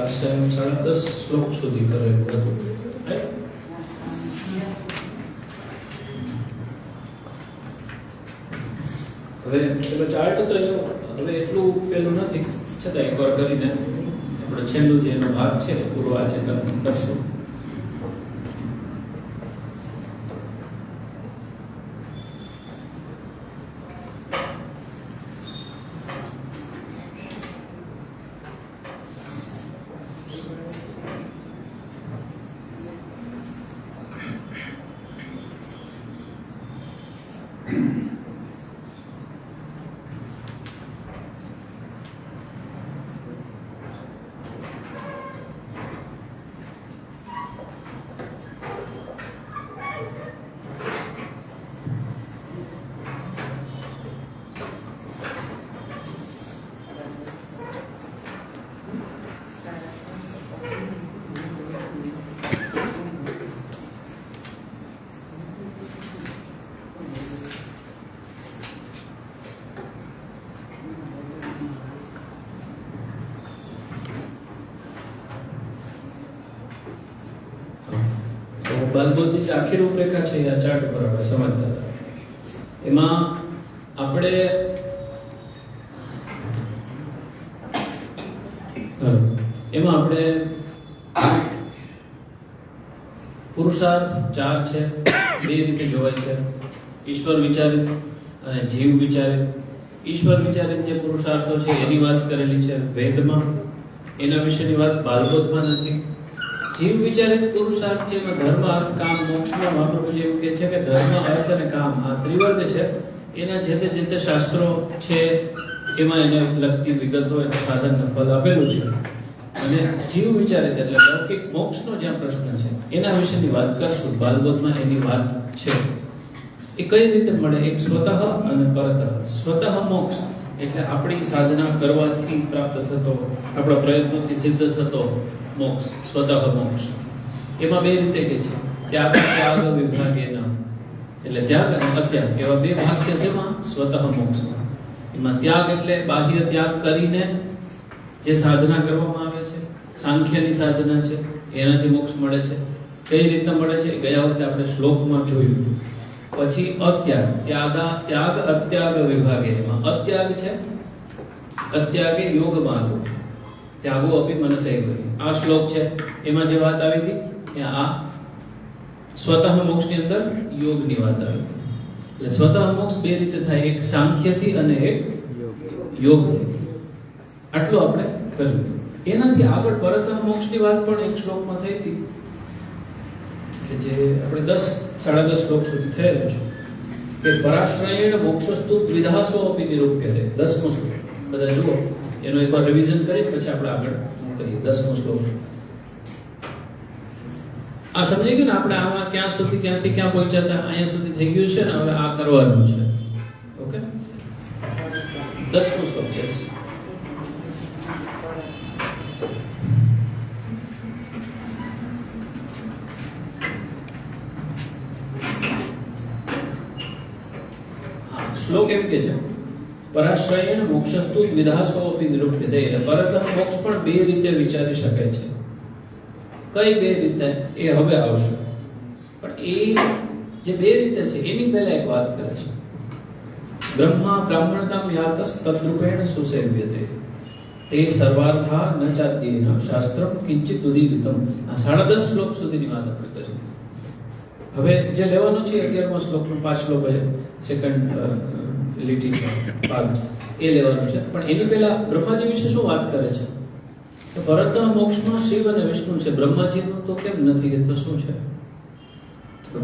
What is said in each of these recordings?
Last time 10 શ્લોક સુધી કરેલું હતું. હવે પેલો ચાર્ટ તો હવે એટલું પેલું નથી, છતાં એકવાર કરીને આપણે છેલ્લું જે એનો ભાગ છે પૂરો આજે કરશું. બાલબોધની જે આખી રૂપરેખા છે આ ચાર્ટ ઉપર આપણે સમજતા હતા. એમાં આપણે પુરુષાર્થ 4 છે, બે રીતે જોવાય છે, ઈશ્વર વિચારિત અને જીવ વિચારિત. ઈશ્વર વિચારિત જે પુરુષાર્થો છે એની વાત કરેલી છે વેદમાં, એના વિશેની વાત બાલબોધમાં નથી. જીવ વિચારિત પુરુષાર્થ છે એમાં ધર્મ અર્થ કામ મોક્ષમાં મહાપ્રભુજી એવું કહે છે કે ધર્મ અર્થ અને કામ આ ત્રિવર્ગ છે, એના જે તે શાસ્ત્રો છે એમાં એને લગતી વિગતો અને સાધન ફળ આપેલું છે. અને જીવ વિચારિત એટલે લૌકિક મોક્ષનો જ્યાં પ્રશ્ન છે એના વિશેની વાત કરશું. બાલબોધમાં એની વાત છે. એ કઈ રીતે મળે? એક સ્વતઃ અને પરતઃ. સ્વતઃ મોક્ષ એટલે આપણી સાધના કરવાથી પ્રાપ્ત થતો, આપણા પ્રયત્નોથી સિદ્ધ થતો મોક્ષ, સ્વતઃ મોક્ષ. એમાં બે રીતે કે છે, ત્યાગ વિભાગેના, એટલે ત્યાગ અને અત્યાગ એવા બે ભાગ છે. શેમાં? સ્વતઃ મોક્ષમાં. એમાં ત્યાગ એટલે બાહ્ય ત્યાગ કરીને જે સાધના કરવામાં આવે છે, સાંખ્યની સાધના છે, એનાથી મોક્ષ મળે છે. કઈ રીતે મળે છે ગયા વખતે આપણે શ્લોકમાં જોયું. પછી અત્યાગ, ત્યાગ અત્યાગ વિભાગે. એમાં અત્યાગ છે, અત્યાગે યોગ માર્ગો, ત્યાગો અપી મનસૈવ. આ શ્લોક છે એમાં જે વાત આવી હતી એ આ સ્વતઃ મોક્ષની અંદર યોગની વાત આવી હતી. એટલે સ્વતઃ મોક્ષ બે રીતે થાય, એક સાંખ્યથી અને એક યોગથી. આટલું આપણે કર્યું. એનાથી આગળ પરતઃ મોક્ષની વાત પણ એક શ્લોકમાં થઈ હતી કે જે આપણે 10-10.5 શ્લોક સુધી થયેલું છે કે પરાશ્રયેણ મોક્ષસ્તુ દ્વિધાસો અપી નિરૂપ્યતે. 10મો શ્લોક બધા જુઓ, એનો એકવાર રિવિઝન કરી પછી આપણે આગળ કરીએ. 10મો શ્લોક. આ સમજી ગયું ને આપણે આમાં ક્યાં સુધી ક્યાંથી ક્યાં પહોંચ્યા હતા, અહીંયા સુધી થઈ ગયું છે ને, હવે આ કરવાનું છે. ઓકે, 10મો શ્લોક છે. શ્લોક એમ કે છે પરાશ્રયેણ મોક્ષસ્તુ વિધાસો અપી નિરૂપ્યતે. એટલે પરતઃ મોક્ષ પણ બે રીતે વિચારી શકાય છે. કઈ બે રીતે એ હવે આવશે, પણ એ જે બે રીતે છે એની પહેલા એક વાત કરે છે. બ્રહ્મા બ્રાહ્મણતામ યાતસ તદ્રૂપેણ સુસેવ્યતે તે સર્વાર્થા ન ચાદ્યેન શાસ્ત્રમ કિંચિત ઉદીરિતમ. આ 10.5 શ્લોક સુધીની વાત આપણે કરી. હવે જે લેવાનું છે 11મો શ્લોકનો પાછલો સેકન્ડ લીટી ભાગ એ લેવાનું છે. પણ એની પહેલા બ્રહ્માજી વિશે શું વાત કરે છે કે પરતઃ મોક્ષમાં શિવ અને વિષ્ણુ છે, બ્રહ્માજીનું તો કેમ નથી? એ તો શું છે?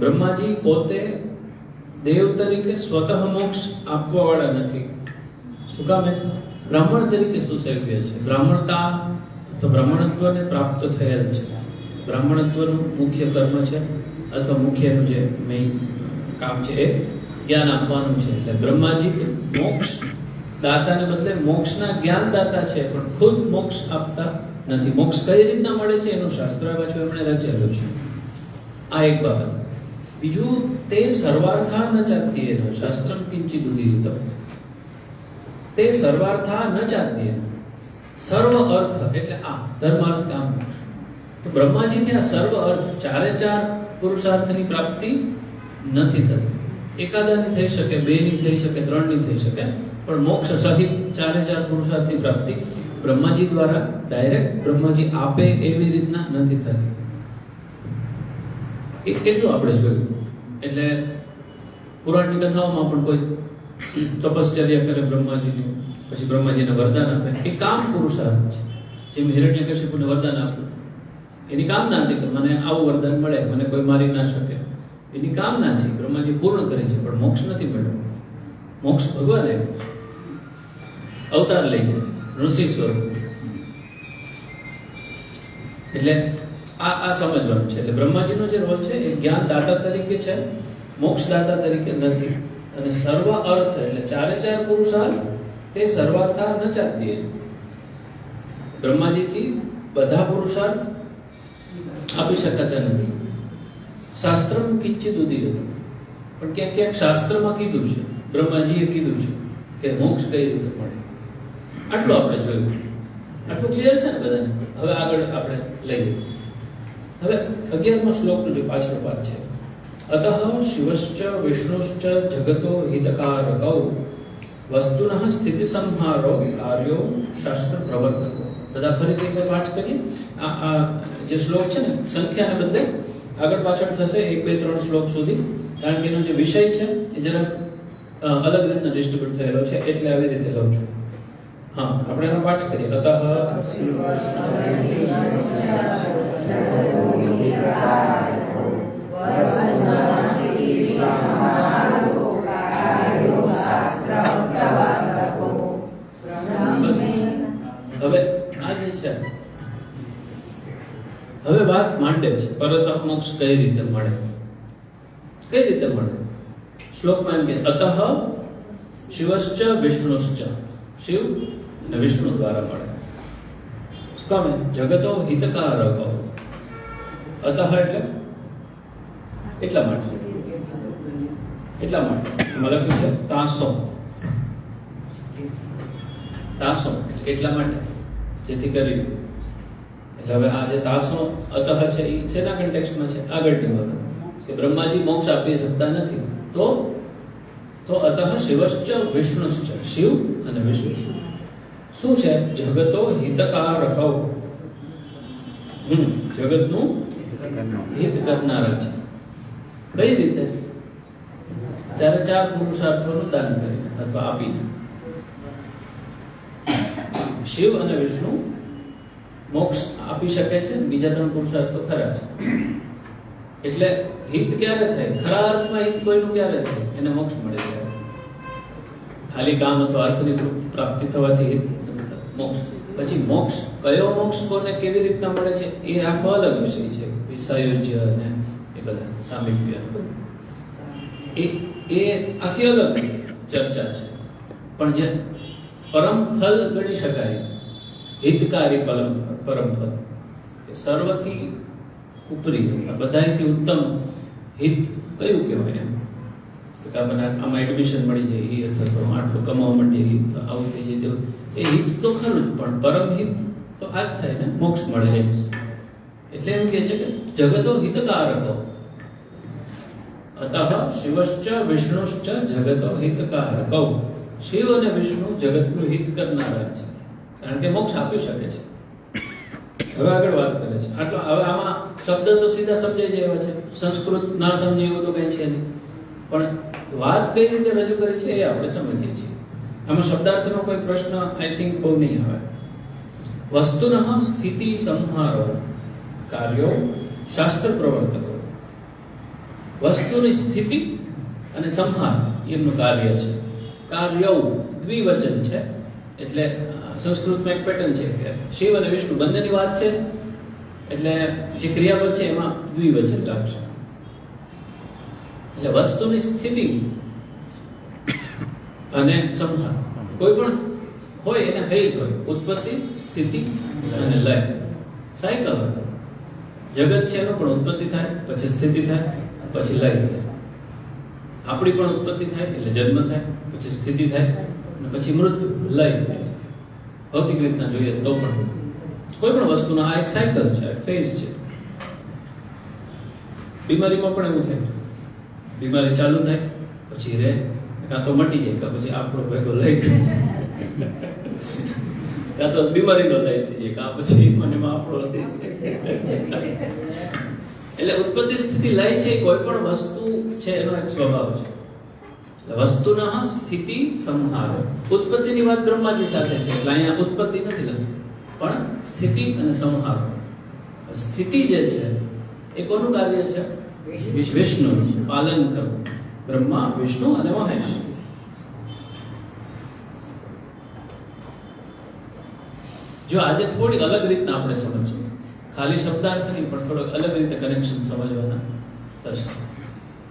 બ્રહ્માજી પોતે દેવ તરીકે સ્વતઃ મોક્ષ આપવા વાળા નથી. શું કામ? બ્રાહ્મણ તરીકે સુસેવ્ય છે. બ્રાહ્મણતા તો બ્રાહ્મણત્વને પ્રાપ્ત થયેલ છે. બ્રાહ્મણત્વનું મુખ્ય કર્મ છે અથવા મુખ્યનું જે મેઇન કામ છે એ જ્ઞાન આપવાનું છે. એટલે બ્રહ્માજી મોક્ષ દાતાને બદલે મોક્ષના જ્ઞાન દાતા છે, પણ ખુદ મોક્ષ આપતા નથી. મોક્ષ કઈ રીતના મળે છે એનું શાસ્ત્ર પાછું એમણે રચેલું છે. આ એક બાબત. બીજું, તે સર્વાર્થા ન ચાત્યેન શાસ્ત્રમ કિંચિત ઉદીરિતમ. તે સર્વાર્થા ન ચાત્યેન, સર્વ અર્થ એટલે આ ધર્માર્થ કામ. તો બ્રહ્માજીથી આ સર્વ અર્થ ચારે ચાર પુરુષાર્થની પ્રાપ્તિ નથી થતી. એકાદાની થઈ શકે, બેની થઈ શકે, ત્રણની થઈ શકે, પણ મોક્ષ સહિત ચારે ચાર પુરુષાર્થની પ્રાપ્તિ બ્રહ્માજી દ્વારા ડાયરેક્ટ બ્રહ્માજી આપે એવી રીતના નથી થતી. એ કેટલું આપણે જોયું. એટલે પુરાણની કથાઓમાં પણ કોઈ તપશ્ચર્યા કરે બ્રહ્માજીની, પછી બ્રહ્માજીને વરદાન આપે, એ કામ પુરુષાર્થ છે. જેમ હિરણ્યકશિપુને વરદાન આપ્યું, એની કામના હતી કે મને આવું વરદાન મળે, મને કોઈ મારી ના શકે. એની કામના છે, બ્રહ્માજી પૂર્ણ કરી છે, પણ મોક્ષ નથી મળ્યો. મોક્ષ ભગવાન અવતાર લઈ ગયા ઋષિ સ્વરૂપ. એટલે આ સમજવાનું છે. એટલે બ્રહ્માજીનો જે રોલ છે એ જ્ઞાન દાતા તરીકે છે, મોક્ષ દાતા તરીકે નથી. અને સર્વ અર્થ એટલે ચારે ચાર પુરુષાર્થ તે સર્વાર્થા ન ચાત્યેન. બ્રહ્માજીથી બધા પુરુષાર્થ આપી શકાતા નથી. શાસ્ત્રમ કિંચિત ઉદીરિતમ. પણ ક્યાંક ક્યાંક શાસ્ત્રમાં કીધું છે, બ્રહ્માજીએ કીધું છે કે મોક્ષ કઈ રીતે મળે. આટલું આપણે જોયું. આટલું ક્લિયર છે ને બધાને? હવે આગળ આપણે લઈએ. હવે 11મો શ્લોકનો જે પાછલો પાઠ છે, અતઃ શિવશ્ચ વિષ્ણુશ્ચ જગતો હિતકારકૌ વસ્તુનઃ સ્થિતિ સંહારો કાર્યો શાસ્ત્ર પ્રવર્તકો. બધા ફરીથી એકવાર પાઠ કરીએ. આ જે શ્લોક છે ને સંખ્યાને બદલે આગળ પાછળ થશે 1 2 3 શ્લોક સુધી, કારણ કે એનો જે વિષય છે એ જરા અલગ રીતના ડિસ્ટ્રીબ્યુટ થયેલો છે, એટલે આવી રીતે લઉં છું. હા, આપણે એનો પાઠ કરીએ. અતઃ હવે આ જે છે, હવે વાત માંડે છે પરતઃ મોક્ષ કઈ રીતે મળે. કઈ રીતે મળે? શ્લોકમાં એમ કે અતઃ શિવશ્ચ વિષ્ણુશ્ચ, શિવ અને વિષ્ણુ દ્વારા મળે. શું કામ? જગતો હિતકારકો. અતઃ એટલે એટલા માટે એમાં લખ્યું છે તાસો. તાસો એટલા માટે, જેથી કરી. એટલે હવે આ જે તાસો અતઃ છે એ શેના કન્ટેક્સ્ટમાં છે? આગળની વાત કે બ્રહ્માજી મોક્ષ આપી શકતા નથી, તો અતઃ શિવશ્ચ વિષ્ણુશ્ચ, શિવ અને વિષ્ણુ શું છે? જગતો હિતકારકૌ. જગતનું હિત કરનારા છે. કઈ રીતે? ચારે ચાર પુરુષાર્થોનું દાન કરીને અથવા આપીને. શિવ અને વિષ્ણુ મોક્ષ આપી શકે છે, બીજા 3 પુરુષાર્થ તો ખરા છે. એટલે હિત ક્યારે થાય? ખરા અર્થમાં હિત કોઈનું ક્યારે થાય? એને મોક્ષ મળે ત્યારે. ખાલી કામ અથવા અર્થની પ્રાપ્તિ થવાથી હિત મોક્ષ. પછી મોક્ષ, કયો મોક્ષ કોને કેવી રીતના મળે છે એ આખો અલગ વિષય છે. સાયુજ્ય અને એ બધા સામીપ્ય એ આખી અલગ ચર્ચા છે. પણ જે પરમ ફલ ગણી શકાય, હિતકારી પરમ ફલ, એ સર્વથી ઉપરી, બધાથી ઉત્તમ હિત કયું કહેવાય? એમ તો કે આપણને આમાં એડમિશન મળી જાય એ, અથવા તો આટલું કમાવા માંડીએ એ, આવું થઈ જાય તેવું, એ હિત તો ખરું જ, પણ પરમ હિત તો આ જ થાય ને, મોક્ષ મળે એ. એટલે એમ કે છે કે જગતો હિતકારકો, અતઃ શિવશ્ચ વિષ્ણુશ્ચ જગતો હિતકારકો. શિવ અને વિષ્ણુ જગતનું હિત કરનારા છે, કારણ કે મોક્ષ આપી શકે છે. હવે આગળ વાત કરે છે આટલો. હવે આમાં શબ્દ તો સીધા સમજાઈ જાય એવા છે, સંસ્કૃત ના સમજાય એવું તો કઈ છે નહીં, પણ વાત કઈ રીતે રજૂ કરી છે એ આપણે સમજીએ છીએ. આમાં શબ્દાર્થનો કોઈ પ્રશ્ન આઈ થિંક બહુ નહીં આવે. વસ્તુનઃ સ્થિતિ સંહારો કાર્યો શાસ્ત્ર પ્રવર્તકો. વસ્તુની સ્થિતિ અને સંહાર એમનું કાર્ય છે. કાર્યો દ્વિવચન છે, એટલે સંસ્કૃતમાં એક પેટર્ન છે કે શિવ અને વિષ્ણુ બંનેની વાત છે, એટલે જે ક્રિયાપદ છે એમાં દ્વિવચન લાગશે. એટલે વસ્તુની સ્થિતિ અને સંહાર, કોઈ પણ હોય એના ફેઝ હોય, ઉત્પત્તિ, સ્થિતિ અને લય, સાયકલ હોય. જગત છે એનું પણ ઉત્પત્તિ થાય, પછી સ્થિતિ થાય, પછી લય થાય. આપણી પણ ઉત્પત્તિ થાય એટલે જન્મ થાય, પછી સ્થિતિ થાય અને પછી મૃત્યુ, લય થાય. ભૌતિક રીતના જોઈએ તો પણ કોઈ પણ વસ્તુનો આ એક સાયકલ છે, ફેઝ છે. બીમારીમાં પણ એવું થાય, બીમારી ચાલુ થાય પછી રહે, કાં તો મટી જાય, કાં પછી આપણો ભેગો લઈ કાં તો બીમારીનો લઈ થઈ જાય, કાં પછી મને આપણો થઈ જાય. એટલે ઉત્પત્તિ સ્થિતિ લય છે, કોઈ પણ વસ્તુ છે એનો એક સ્વભાવ છે. વસ્તુનઃ સ્થિતિ સંહાર. ઉત્પત્તિની વાત બ્રહ્માજી સાથે છે, એટલે અહીંયા ઉત્પત્તિ નથી લખી, પણ સ્થિતિ અને સંહાર. સ્થિતિ જે છે એ કોનું કાર્ય છે? વિષ્ણુ. પાલન કરવું. બ્રહ્મા, વિષ્ણુ અને મહેશ. જો આજે થોડી અલગ રીતના આપણે સમજવું, ખાલી શબ્દાર્થ નહીં પણ થોડોક અલગ રીતે કનેક્શન સમજવાના થશે.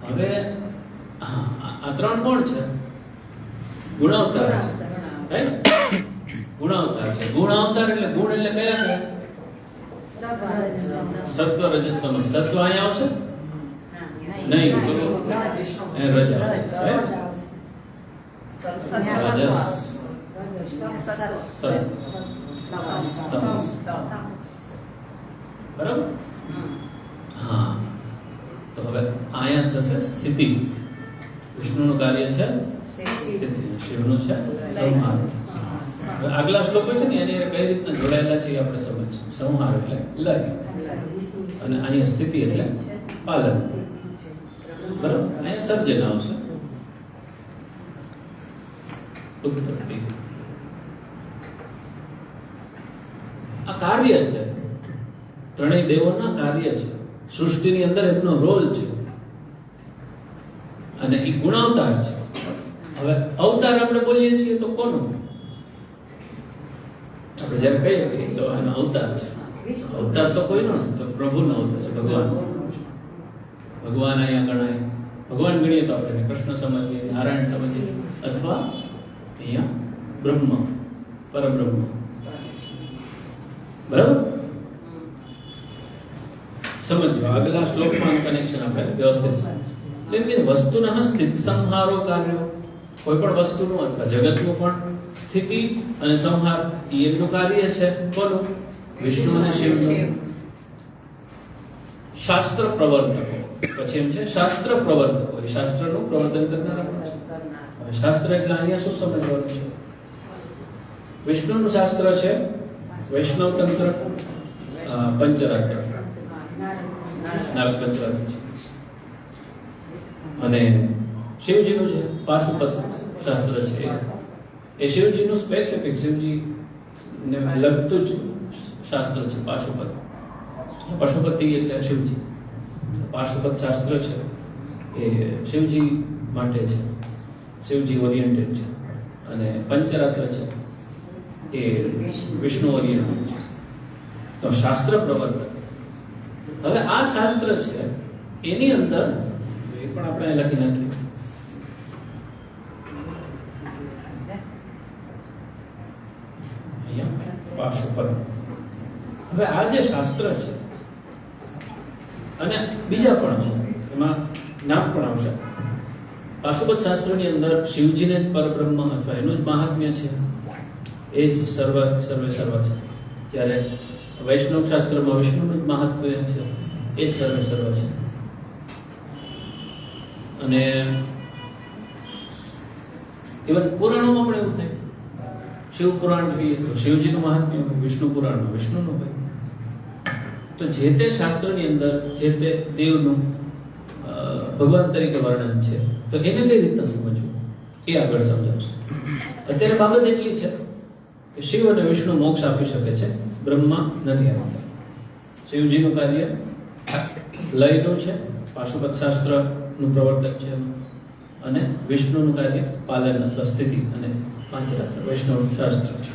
હવે આ ત્રણ કોણ છે? ગુણાવતાર છે, રાઈટ? ગુણાવતાર છે. ગુણાવતાર એટલે ગુણ એટલે કયા કયા? સત્વ, રજસ, તમસ. સત્વ અહીંયા આવશે નહીં, રજસ, રાઈટ? રજસ, સત્વ, તમસ. બરાબર? હા, તો હવે અહીંયા થશે સ્થિતિ. વિષ્ણુનું કાર્ય છે સ્થિતિ, શિવનું છે સંહાર. હવે આગલા શ્લોકો છે ને એની કઈ રીતના જોડાયેલા છે એ આપણે સમજીશું. સંહાર એટલે લય અને અહીંયા સ્થિતિ એટલે પાલન. બરાબર? અહીંયા સર્જન આવશે, ઉત્પત્તિ. આ કાર્ય છે, ત્રણેય દેવોના કાર્ય છે, સૃષ્ટિની અંદર એમનો રોલ છે, અને એ ગુણાવતાર છે. હવે અવતાર આપણે બોલીએ છીએ તો કોનો? આપણે જ્યારે કહીએ કે તો એનો અવતાર છે. અવતાર તો કોઈનો નથી, તો પ્રભુનો અવતાર છે, ભગવાન. ભગવાન અહીંયા ગણાય. ભગવાન ગણીએ તો આપણે કૃષ્ણ સમજીએ, નારાયણ સમજીએ, અથવા અહીંયા બ્રહ્મ, પરબ્રહ્મ. બરાબર? સમજો આગલા શ્લોકમાં કનેક્શન આપણે વ્યવસ્થિત સમજીએ. કેમ કે વસ્તુનઃ સ્થિતિ સંહારો કાર્યો, કોઈ પણ વસ્તુનું અથવા જગતનું પણ સ્થિતિ અને સંહાર એનું કાર્ય છે. કોનું? વિષ્ણુ અને શિવનું. શાસ્ત્ર પ્રવર્તકો, પછી એમ છે શાસ્ત્ર પ્રવર્તકો, એ શાસ્ત્રનું પ્રવર્તન કરનારા પણ છે. હવે શાસ્ત્ર એટલે અહીંયા શું સમજવાનું છે? વિષ્ણુનું શાસ્ત્ર છે વૈષ્ણવ તંત્ર, પંચરાત્ર, નારદ પંચરાત્ર છે. અને શિવજીનું છે પાશુપત શાસ્ત્ર છે. એ શિવજીનું સ્પેસિફિક, શિવજીને લગતું જ શાસ્ત્ર છે પાશુપત. પશુપતિ એટલે શિવજી. પાશુપત શાસ્ત્ર છે એ શિવજી માટે છે, શિવજી ઓરિએન્ટેડ છે. અને પંચરાત્ર છે એ વિષ્ણુ ઓરિએન્ટેડ છે. તો શાસ્ત્ર પ્રવર્તક. હવે આ શાસ્ત્ર છે એની અંદર એ પણ આપણે લખી નાખીએ. અહીંયા પાશુપદ. હવે આ જે શાસ્ત્ર છે અને બીજા પણ એમાં નામ પણ આવશે. પાશુપદ શાસ્ત્રની અંદર શિવજીને જ પરબ્રહ્મ અથવા એનું જ મહાત્મ્ય છે, એ જ સર્વે સર્વ છે. જ્યારે વૈષ્ણવ શાસ્ત્રમાં વિષ્ણુનું જ મહાત્મ્ય છે, એ જ સર્વે સર્વ છે. અને ઇવન પુરાણોમાં પણ એવું થાય. શિવ પુરાણ જોઈએ તો શિવજીનું મહાત્મ્ય હોય, વિષ્ણુ પુરાણમાં વિષ્ણુનું હોય. તો જે તે શાસ્ત્રની અંદર જે તે દેવનું ભગવાન તરીકે વર્ણન છે, તો એને કઈ રીતના સમજવું એ આગળ સમજાવશે. અત્યારે બાબત એટલી છે કે શિવ અને વિષ્ણુ મોક્ષ આપી શકે છે, બ્રહ્મા નથી આપતા. શિવજીનું કાર્ય લયનું છે, પાશુપત શાસ્ત્રનું પ્રવર્તન છે, અને વિષ્ણુનું કાર્ય પાલન અથવા સ્થિતિ અને પાંચરાત્ર વૈષ્ણવ શાસ્ત્ર છે.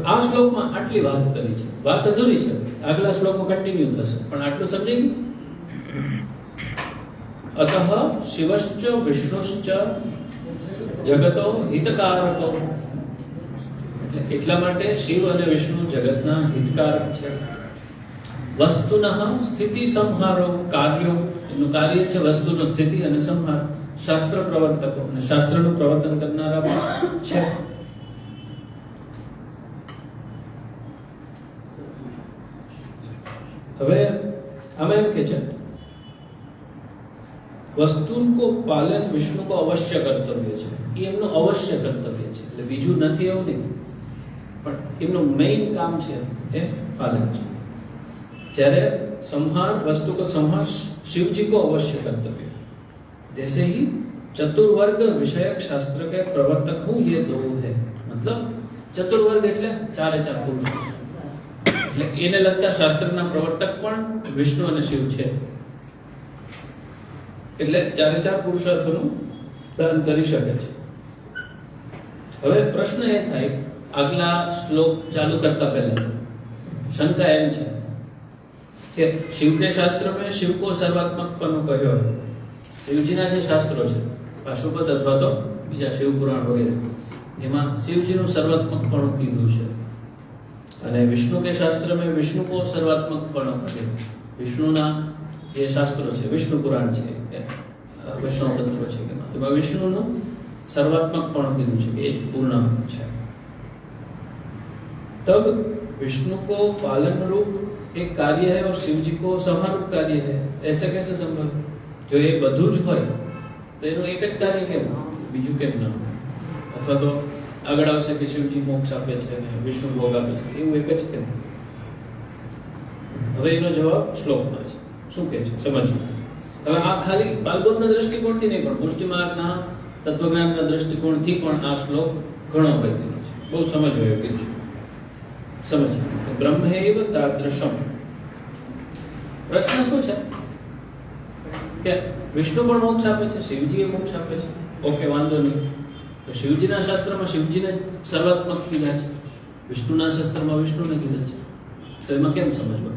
આ શ્લોકમાં આટલી વાત કરી છે. વાત અધૂરી છે, આગલા શ્લોકમાં કન્ટિન્યુ થશે, પણ આટલું સમજી ગયું. અતઃ શિવશ્ચ વિષ્ણુશ્ચ જગતો હિતકારકો. એટલે એટલા માટે શિવ અને વિષ્ણુ જગતના હિતકારક છે. વસ્તુનઃ સ્થિતિ સંહારો કાર્યો. એનું કાર્ય છે વસ્તુનો સ્થિતિ અને સંહાર. શાસ્ત્ર પ્રવર્તકો અને શાસ્ત્રનું પ્રવર્તન કરનારા છે. હવે આમાં એમ કે છે वस्तु को पालन विष्णु को अवश्य कर्तव्य है. ये एमનું અવશ્ય કર્તવ્ય છે. એટલે બીજું નથી એવું નહીં, પણ એમનું મેઇન કામ છે એ પાલન છે. જ્યારે संहार वस्तु को संहार शिव जी को अवश्य कर्तव्य. जैसे ही चतुर्वर्ग विषयक शास्त्र के प्रवर्तक हूं ये दो है. मतलब चतुर्वर्ग એટલે ચારે ચાર પુરુષો. એટલે એને લગતા શાસ્ત્રના પ્રવર્તક પણ વિષ્ણુ અને શિવ છે. એટલે ચારે ચાર પુરુષાર્થોનું દાન કરી શકે છે. હવે પ્રશ્ન એ થાય, આગલા શ્લોક ચાલુ કરતા પહેલા શંકા એમ છે કે शिव के शास्त्र में शिव को सर्वात्मकपणो કહ્યો. શિવજીના જે શાસ્ત્રો છે પાશુપદ અથવા તો બીજા શિવ પુરાણ વગેરે, એમાં શિવજીનું સર્વાત્મકપણું કીધું છે. અને વિષ્ણુ કે શાસ્ત્ર में विष्णु को सर्वात्मकपणो કહ્યો. વિષ્ણુના જે શાસ્ત્રો છે, વિષ્ણુ પુરાણ છે કે વૈષ્ણવ તત્વ છે કે તેમાં વિષ્ણુનું સર્વાત્મકપણું કીધું છે કે એ જ પૂર્ણ છે. तब विष्णु को पालन रूप एक कार्य है और शिव जी को संहार रूप कार्य है. ऐसे कैसे संभव? जो ये બધું જ હોય તો એનું એક જ કાર્ય કેમ, બીજું કેમ ન હોય? અથવા તો આગળ આવશે કે શિવજી મોક્ષ આપે છે અને વિષ્ણુ ભોગ આપે છે, એવું એક જ કેમ? હવે એનો જવાબ શ્લોકમાં છે. શું કહે છે સમજો. હવે આ ખાલી બાલબોધના દ્રષ્ટિકોણથી નહીં, પણ પુષ્ટિમાર્ગના તત્વજ્ઞાનના દ્રષ્ટિકોણથી પણ આ શ્લોક ઘણો અગત્યનો છે, બહુ સમજવા યોગ્ય છે. સમજો. બ્રહ્મૈવ તાદૃશમ. પ્રશ્ન શું છે કે વિષ્ણુ પણ મોક્ષ આપે છે, શિવજી એ મોક્ષ આપે છે. ઓકે, વાંધો નહીં. તો શિવજીના શાસ્ત્રમાં શિવજીને સર્વાત્મક કીધા છે, વિષ્ણુના શાસ્ત્રમાં વિષ્ણુને કીધા છે. તો એમાં કેમ સમજવું?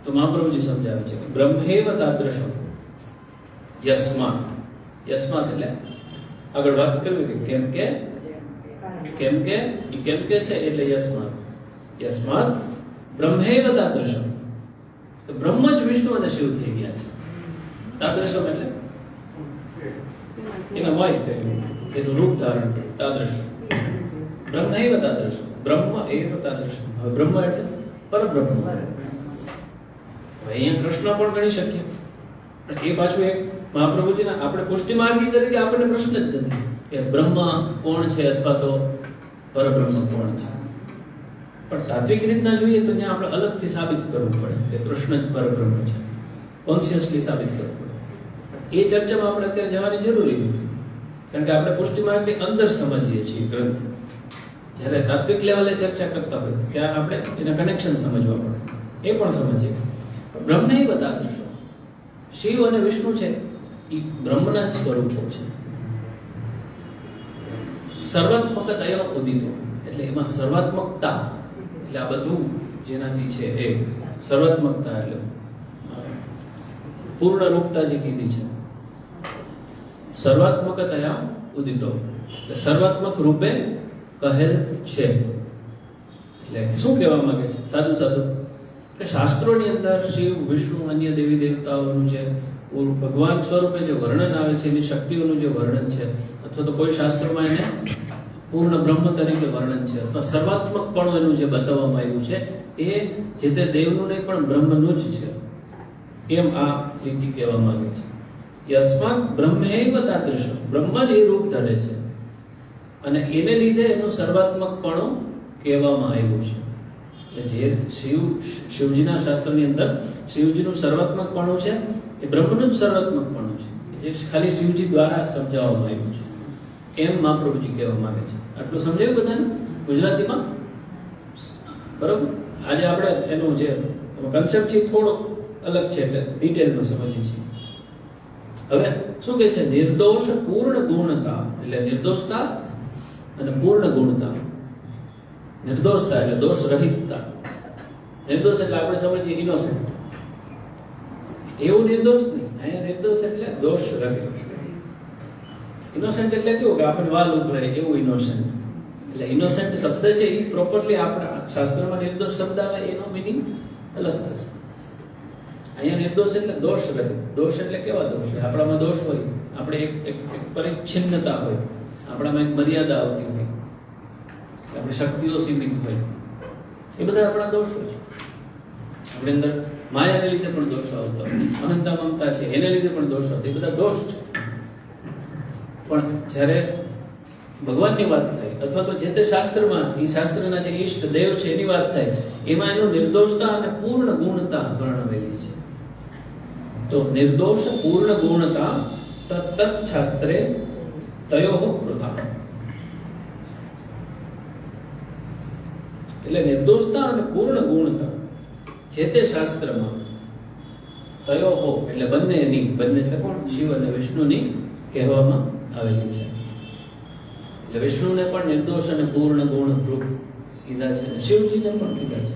તો મહાપ્રભુજી સમજાવે છે કે બ્રહ્મૈવ તાદૃશમ યસ્માત. યસ્માત એટલે આગળ વાત કરવી કે કેમ કે છે એટલે યસ્માત. યસ્માત બ્રહ્મૈવ તાદૃશમ. તો બ્રહ્મ જ વિષ્ણુ અને શિવ થઈ ગયા છે. તાદૃશમ એટલે એના વય થયું, એનું રૂપ ધારણ કર્યું. તાદૃશ બ્રહ્મૈવ તાદૃશમ. બ્રહ્મ એવ તાદૃશમ. હવે બ્રહ્મ એટલે પરબ્રહ્મ. અહીંયા કૃષ્ણ પણ ગણી શકીએ, પણ એ પાછું એક મહાપ્રભુજીના આપણે પુષ્ટિમાર્ગી તરીકે આપણને પ્રશ્ન જ નથી કે બ્રહ્મ કોણ છે અથવા તો પરબ્રહ્મ કોણ છે. પણ તાત્વિક રીતના જોઈએ તો ત્યાં આપણે અલગથી સાબિત કરવું પડે કે કૃષ્ણ જ પરબ્રહ્મ છે, કોન્શિયસલી સાબિત કરવું પડે. એ ચર્ચામાં આપણે અત્યારે જવાની જરૂરી નથી, કારણ કે આપણે પુષ્ટિમાર્ગની અંદર સમજીએ છીએ ગ્રંથ. જ્યારે તાત્વિક લેવલે ચર્ચા કરતા હોય ત્યાં આપણે એના કનેક્શન સમજવા પડે, એ પણ સમજીએ. બ્રહ્મૈવ તાદૃશમ. શિવ અને વિષ્ણુ છે એ બ્રહ્મના જ સ્વરૂપો છે. સર્વાત્મકતયા ઉદિતો એટલે એમાં સર્વાત્મકતા એટલે આ બધું જેનાથી છે એ સર્વાત્મકતા એટલે પૂર્ણ રૂપતા જે કીધી છે, સર્વાત્મકતયા ઉદિતો, એટલે સર્વાત્મક રૂપે કહેલ છે. એટલે શું કહેવા માંગે છે? સાદું સાદું કે શાસ્ત્રોની અંદર શિવ, વિષ્ણુ, અન્ય દેવી દેવતાઓનું જે ભગવાન સ્વરૂપે જે વર્ણન આવે છે, એની શક્તિઓનું જે વર્ણન છે, અથવા તો કોઈ શાસ્ત્રોમાં એને પૂર્ણ બ્રહ્મ તરીકે વર્ણન છે, અથવા સર્વાત્મકપણું એનું જે બતાવવામાં આવ્યું છે, એ જે તે દેવનું નહીં પણ બ્રહ્મનું જ છે, એમ આ લીટી કહેવા માંગે છે. યસ્માત બ્રહ્મૈવ તાદૃશ, બ્રહ્મ જ એ રૂપ ધરે છે અને એને લીધે એનું સર્વાત્મકપણું કહેવામાં આવ્યું છે. એટલે જે શિવજીના શાસ્ત્રની અંદર શિવજીનું સર્વાત્મકપણું છે, એ બ્રહ્મનું જ સર્વાત્મકપણું છે, જે ખાલી શિવજી દ્વારા સમજાવવામાં આવ્યું છે, એમ મહાપ્રભુજી કહેવા માંગે છે. આટલું સમજાયું બધાને ગુજરાતીમાં? બરોબર. આજે આપણે એનું જે કન્સેપ્ટ છે થોડો અલગ છે, એટલે ડિટેલમાં સમજીએ છીએ. હવે શું કહે છે? નિર્દોષ પૂર્ણ ગુણતા, એટલે નિર્દોષતા અને પૂર્ણ ગુણતા. નિર્દોષતા એટલે દોષ રહિતતા. નિર્દોષ એટલે આપણે સમજીએ ઇનોસેન્ટ, એવું નિર્દોષ નહીં. અહીંયા નિર્દોષ એટલે દોષ રહિત. ઇનોસેન્ટ એટલે કેવું કે આપણને વાલ ઉભરાય એવું ઇનોસેન્ટ. એટલે ઇનોસેન્ટ શબ્દ છે એ પ્રોપરલી આપણા શાસ્ત્રમાં નિર્દોષ શબ્દ આવે એનો મિનિંગ અલગ થશે. અહીંયા નિર્દોષ એટલે દોષ રહિત. દોષ એટલે કેવા દોષ હોય? આપણામાં દોષ હોય, આપણે એક પરિચ્છિન્નતા હોય, આપણામાં એક મર્યાદા આવતી હોય, આપણી શક્તિઓ સીમિત હોય, એ બધા આપણા દોષ હોય છે. આપણી અંદર માયાને લીધે પણ દોષ આવતા હોય, અહંતા મમતા છે એને લીધે પણ દોષ આવતા, એ બધા દોષ છે. પણ જ્યારે ભગવાનની વાત થાય, અથવા તો જે તે શાસ્ત્રમાં એ શાસ્ત્રના જે ઈષ્ટ દેવ છે એની વાત થાય, એમાં એનું નિર્દોષતા અને પૂર્ણ ગુણતા વર્ણવેલી છે. તો નિર્દોષ પૂર્ણ ગુણતા તત્ત શાસ્ત્રે તયોઃ કૃતા. એટલે નિર્દોષતા અને પૂર્ણ ગુણતા જે તે શાસ્ત્રમાં તયોઃ એટલે બંનેની, બંને એટલે કોણ? શિવ અને વિષ્ણુની કહેવામાં આવેલી છે. એટલે વિષ્ણુને પણ નિર્દોષ અને પૂર્ણ ગુણ રૂપ કીધા છે, અને શિવજીને પણ કીધા છે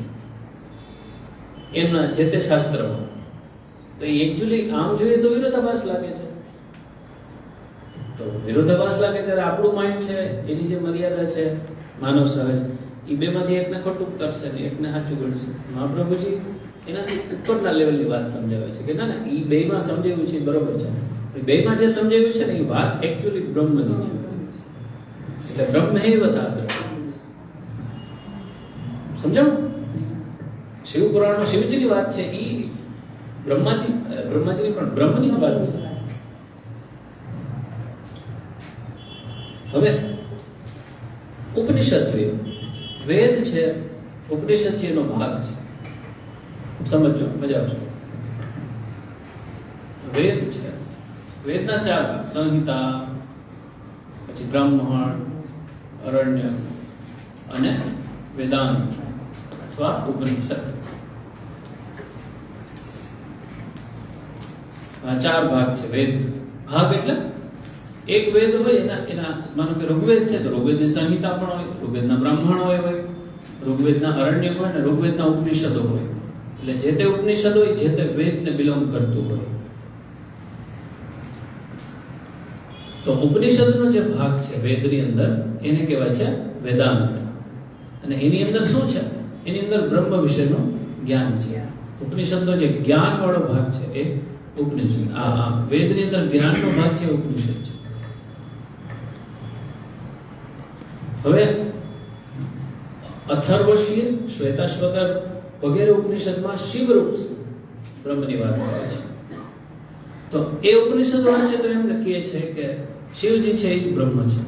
એમના જે તે શાસ્ત્રમાં. તો એ એકચ્યુઅલી આમ જોઈએ તો વિરોધાભાસ લાગે છે. તો વિરોધાભાસ લાગે ત્યારે આપણું માઇન્ડ છે, એની જે મર્યાદા છે માનવ સહજ, એ બેમાંથી એકને ખોટું કરશે ને એકને સાચું ગણશે. મહાપ્રભુજી એનાથી ઉપરના લેવલની વાત સમજાવે છે કે ના ના, એ બેમાં સમજાવ્યું છે બરોબર છે. બેમાં જે સમજાવ્યું છે ને એ વાત એકચ્યુઅલી બ્રહ્મની છે. એટલે બ્રહ્મૈવ તાદૃશ. સમજાણું? શિવ પુરાણમાં શિવજીની વાત છે, એ બ્રહ્માજીની પણ બ્રહ્મની જ વાત છે. હવે ઉપનિષદ જોઈએ. વેદ છે, ઉપનિષદ છે, એનો ભાગ છે. સમજો, મજા આવશે. વેદ છે, વેદના 4 ભાગ: સંહિતા, પછી બ્રાહ્મણ, અરણ્ય અને વેદાંત અથવા ઉપનિષદ. આ 4 ભાગ છે વેદ. ભાગ એટલે એક વેદ હોય એના માનો કે ઋગ્વેદ છે તો ઋગ્વેદની સંહિતા પણ હોય, ઋગ્વેદના બ્રાહ્મણ હોય, ઋગ્વેદના અરણ્ય હોય અને ઋગ્વેદના ઉપનિષદો હોય. એટલે જે તે ઉપનિષદ હોય જે તે વેદને બિલોંગ કરતું હોય. તો ઉપનિષદનો જે ભાગ છે વેદની અંદર એને કહેવાય છે વેદાંત. અને એની અંદર શું છે? એની અંદર બ્રહ્મ વિશેનું જ્ઞાન છે. ઉપનિષદનો જે જ્ઞાન વાળો ભાગ છે એ ઉપનિષદ. આ વેદની અંદર જ્ઞાનનો ભાગ છે ઉપનિષદ છે. હવે અથર્વશીર, શ્વેતાશ્વતર વગેરે ઉપનિષદમાં શિવરૂપ બ્રહ્મની વાત કરે છે. તો એ ઉપનિષદ વાંચે તો એમ લખીએ છે કે શિવજી છે એ બ્રહ્મ છે.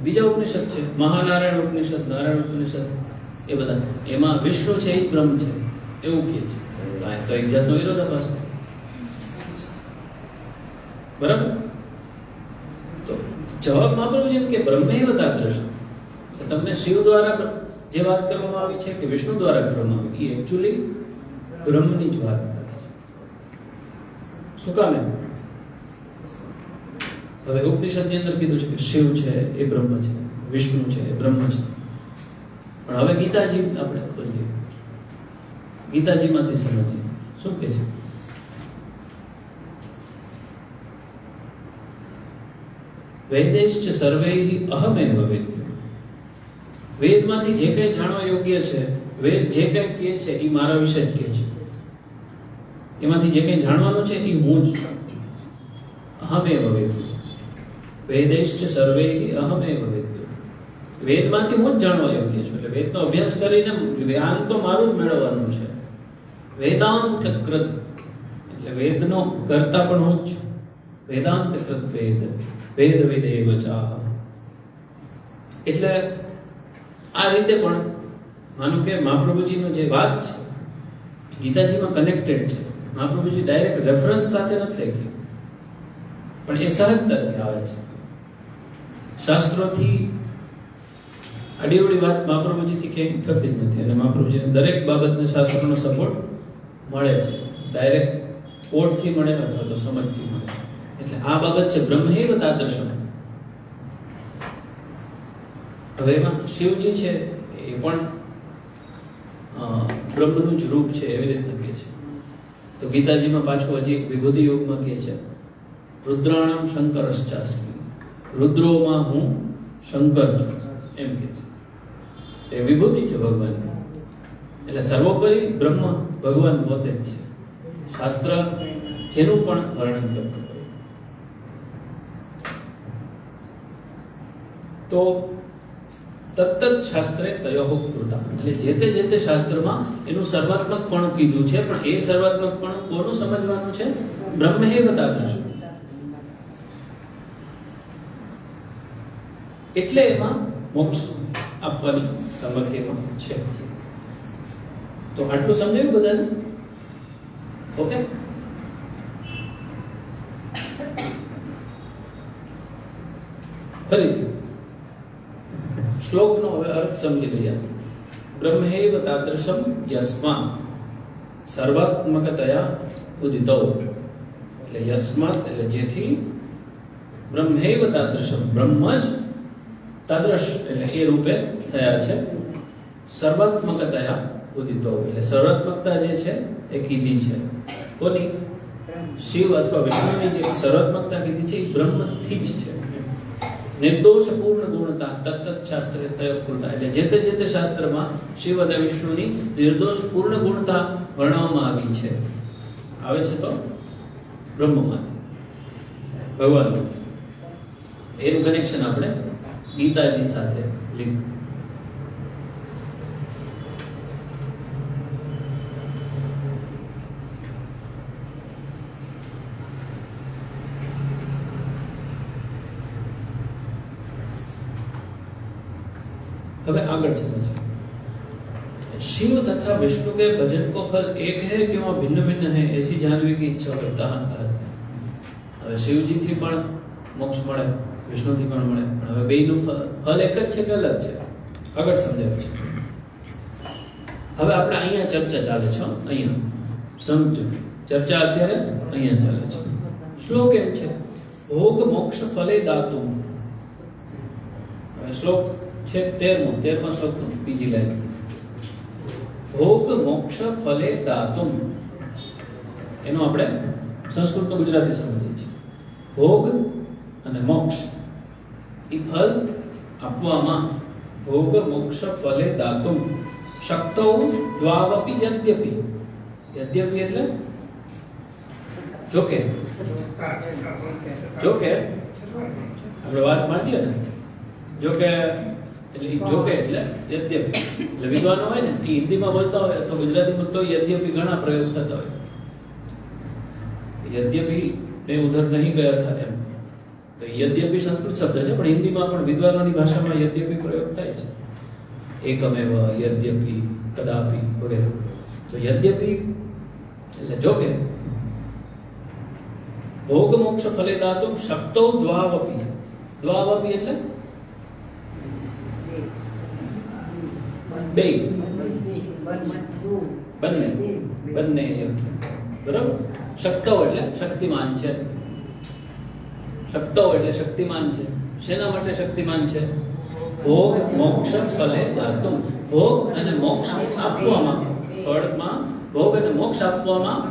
બીજા ઉપનિષદ છે, મહાનારાયણ ઉપનિષદ, નારાયણ ઉપનિષદ, એ બધા એમાં વિષ્ણુ છે એ બ્રહ્મ છે એવું કહે છે. તો એક જાતનો વિરોધાભાસ છે. બરાબર? તો જવાબ મહાપ્રભુ એમ કે બ્રહ્મૈવ તાદૃશ. તમને શિવ દ્વારા જે વાત કરવામાં આવી છે કે વિષ્ણુ દ્વારા કરવામાં આવી, એ એકચ્યુઅલી બ્રહ્મની જ વાત કરે છે. શું કામ એમ? હવે ઉપનિષદની અંદર કીધું છે કે શિવ છે એ બ્રહ્મ છે, વિષ્ણુ છે એ બ્રહ્મ છે. પણ હવે ગીતાજી આપણે ખોલીએ. ગીતાજીમાંથી સમજીએ. શું કહે છે? વેદેશ્ચ સર્વૈઃ અહમેવ વેદ્ય. વેદમાંથી જે કંઈ જાણવા યોગ્ય છે, વેદ જે કંઈ કહે છે એ મારા વિશે જ કહે છે. એમાંથી જે કંઈ જાણવાનું છે એ હું જ છું. અહમેવ વેદ્ય. વેદેશ્ચ સર્વૈઃ અહમેવ વેદ્ય. વેદમાંથી હું જ જાણવા યોગ્ય છું. એટલે વેદનો અભ્યાસ કરીને જ્ઞાન તો મારું જ મેળવવાનું છે. વેદાંત કૃત એટલે વેદનો કર્તા પણ હું જ છું. વેદાંત કૃત વેદ વેદ વેદેવ ચાહ. એટલે આ રીતે પણ માનો કે મહાપ્રભુજીનો જે વાત છે ગીતાજીમાં કનેક્ટેડ છે. મહાપ્રભુજી ડાયરેક્ટ રેફરન્સ સાથે નથી લખી, પણ એ સહજતાથી આવે છે. શાસ્ત્રોથી આડીઅવળી વાત મહાપ્રભુજીથી ક્યાંય થતી જ નથી. અને મહાપ્રભુજીને દરેક બાબતને શાસ્ત્રોનો સપોર્ટ મળે છે. ડાયરેક્ટ કોડથી મળે અથવા તો સમજથી મળે. એટલે આ બાબત છે બ્રહ્મૈવ તાદૃશમ. હવે એમાં શિવજી છે એ પણ બ્રહ્મનું જ રૂપ છે એવી રીતે કહે છે. તો ગીતાજીમાં પાછું હજી વિભૂતિ યોગમાં કહે છે રુદ્રાણામ શંકરશ્ચાસ્મિ. રુદ્રોમાં હું શંકર છું એમ કહે છે. તે વિભૂતિ છે ભગવાનની. એટલે સર્વોપરી બ્રહ્મ ભગવાન પોતે જ છે. શાસ્ત્ર જેનું પણ વર્ણન કરતું હોય તો તત્ત શાસ્ત્રે તયોઃ કૃતા. એટલે જે તે શાસ્ત્રમાં એનું સર્વાત્મકપણું કીધું છે, પણ એ સર્વાત્મકપણું કોનું સમજવાનું છે? બ્રહ્મૈવ તાદૃશમ. એટલે એમાં મોક્ષ આપવાની સામર્થ્ય છે. તો આટલું સમજાયું બધાને? ઓકે. ફરીથી શ્લોકનો હવે અર્થ સમજી લઈએ. બ્રહ્મૈવ તાદૃશમ યસ્માત સર્વાત્મકતયા ઉદિતો. એટલે યસ્માત એટલે જેથી, બ્રહ્મૈવ તાદૃશમ બ્રહ્મ જ તાદૃશ એટલે એ રૂપે થયા છે. સર્વાત્મકતયા ઉદિતો એટલે સર્વાત્મકતા જે છે એ કીધી છે. કોની? શિવ અથવા વિષ્ણુની જે સર્વાત્મકતા કીધી છે એ બ્રહ્મથી જ છે. નિર્દોષ પૂર્ણ ગુણતા તત્ત શાસ્ત્રે તયોકૃતા. એટલે જે તે શાસ્ત્રમાં શિવ અને વિષ્ણુની નિર્દોષ પૂર્ણ ગુણતા વર્ણવવામાં આવી છે. આવે છે તો બ્રહ્મમાંથી, ભગવાનમાંથી. એનું કનેક્શન આપણે ગીતાજી સાથે લીધું. હવે આગળ સમજો. शिव तथा विष्णु के भजन को फल एक है कि वह भिन्न भिन्न है, ऐसी जानवी की इच्छा करता कहते हैं. હવે શિવજી થી પણ મોક્ષ મળે, વિષ્ણુ થી પણ મળે, પણ હવે બેયનું ફલ એક જ છે કે અલગ છે? આગળ સમજાવે છે. હવે આપણે અહીંયા ચર્ચા ચાલે છે. અહીંયા સમજો, ચર્ચા અત્યારે અહીંયા ચાલે છે. શ્લોક એમ છે ભોગ મોક્ષ ફલે દાતું. હવે શ્લોક છે 13મો શ્લોકનો બીજી લાઈન. ભોગ મોક્ષ ફલે દાતુમ. એનો આપણે સંસ્કૃતનો ગુજરાતી સમજીએ છીએ. ભોગ અને મોક્ષ એ ફલ આપવામાં. ભોગ મોક્ષ ફલે દાતુમ શક્તો દ્વાવપી યદ્યપી. યદ્યપી એટલે જોકે આપણે વાત માંડીએ ને, જોકે એટલે જોકે એટલે યદ્યપી. એટલે વિદ્વાનો હોય ને એ હિન્દીમાં બોલતા હોય અથવા ગુજરાતીમાં તો યદ્યપી ઘણા પ્રયોગ થતા હોય. યદ્યપી મેં ઉધર નહીં ગયા था એમ. તો યદ્યપી સંસ્કૃત શબ્દ છે, પણ હિન્દીમાં પણ વિદ્વાનોની ભાષામાં યદ્યપી પ્રયોગ થાય છે. એકમેવ, યદ્યપી, કદાપી વગેરે. તો યદ્યપી એટલે જોકે. ભોગ મોક્ષ ફલે દાતુમ શક્તો દ્વાવપી. દ્વાવપી એટલે બે, બંને બરાબર. શક્તો એટલે શક્તિમાન છે. શક્તો એટલે શક્તિમાન છે. શેના માટે શક્તિમાન છે? ભોગ મોક્ષ ફલે દાતુમ. ભોગ અને મોક્ષ આપવામાં, ફળમાં ભોગ અને મોક્ષ આપવામાં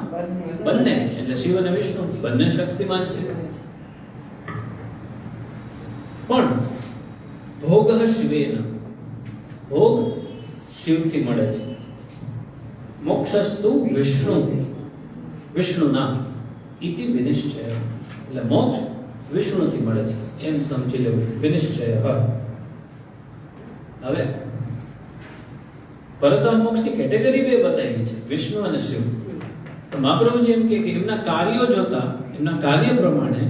બંને, એટલે શિવ અને વિષ્ણુ બંને શક્તિમાન છે. પણ ભોગ શિવેન, ભોગ શિવથી મળે છે. મોક્ષસ્તુ વિષ્ણુના ઇતિ વિનિશ્ચય, એટલે મોક્ષ વિષ્ણુથી મળે છે એમ સમજી લેવું. વિનિશ્ચય. હવે પરત મોક્ષની કેટેગરી બે બતાવી છે, વિષ્ણુ અને શિવ. તો મહાપ્રભુજી એમ કે એમના કાર્યો જોતા, એમના કાર્ય પ્રમાણે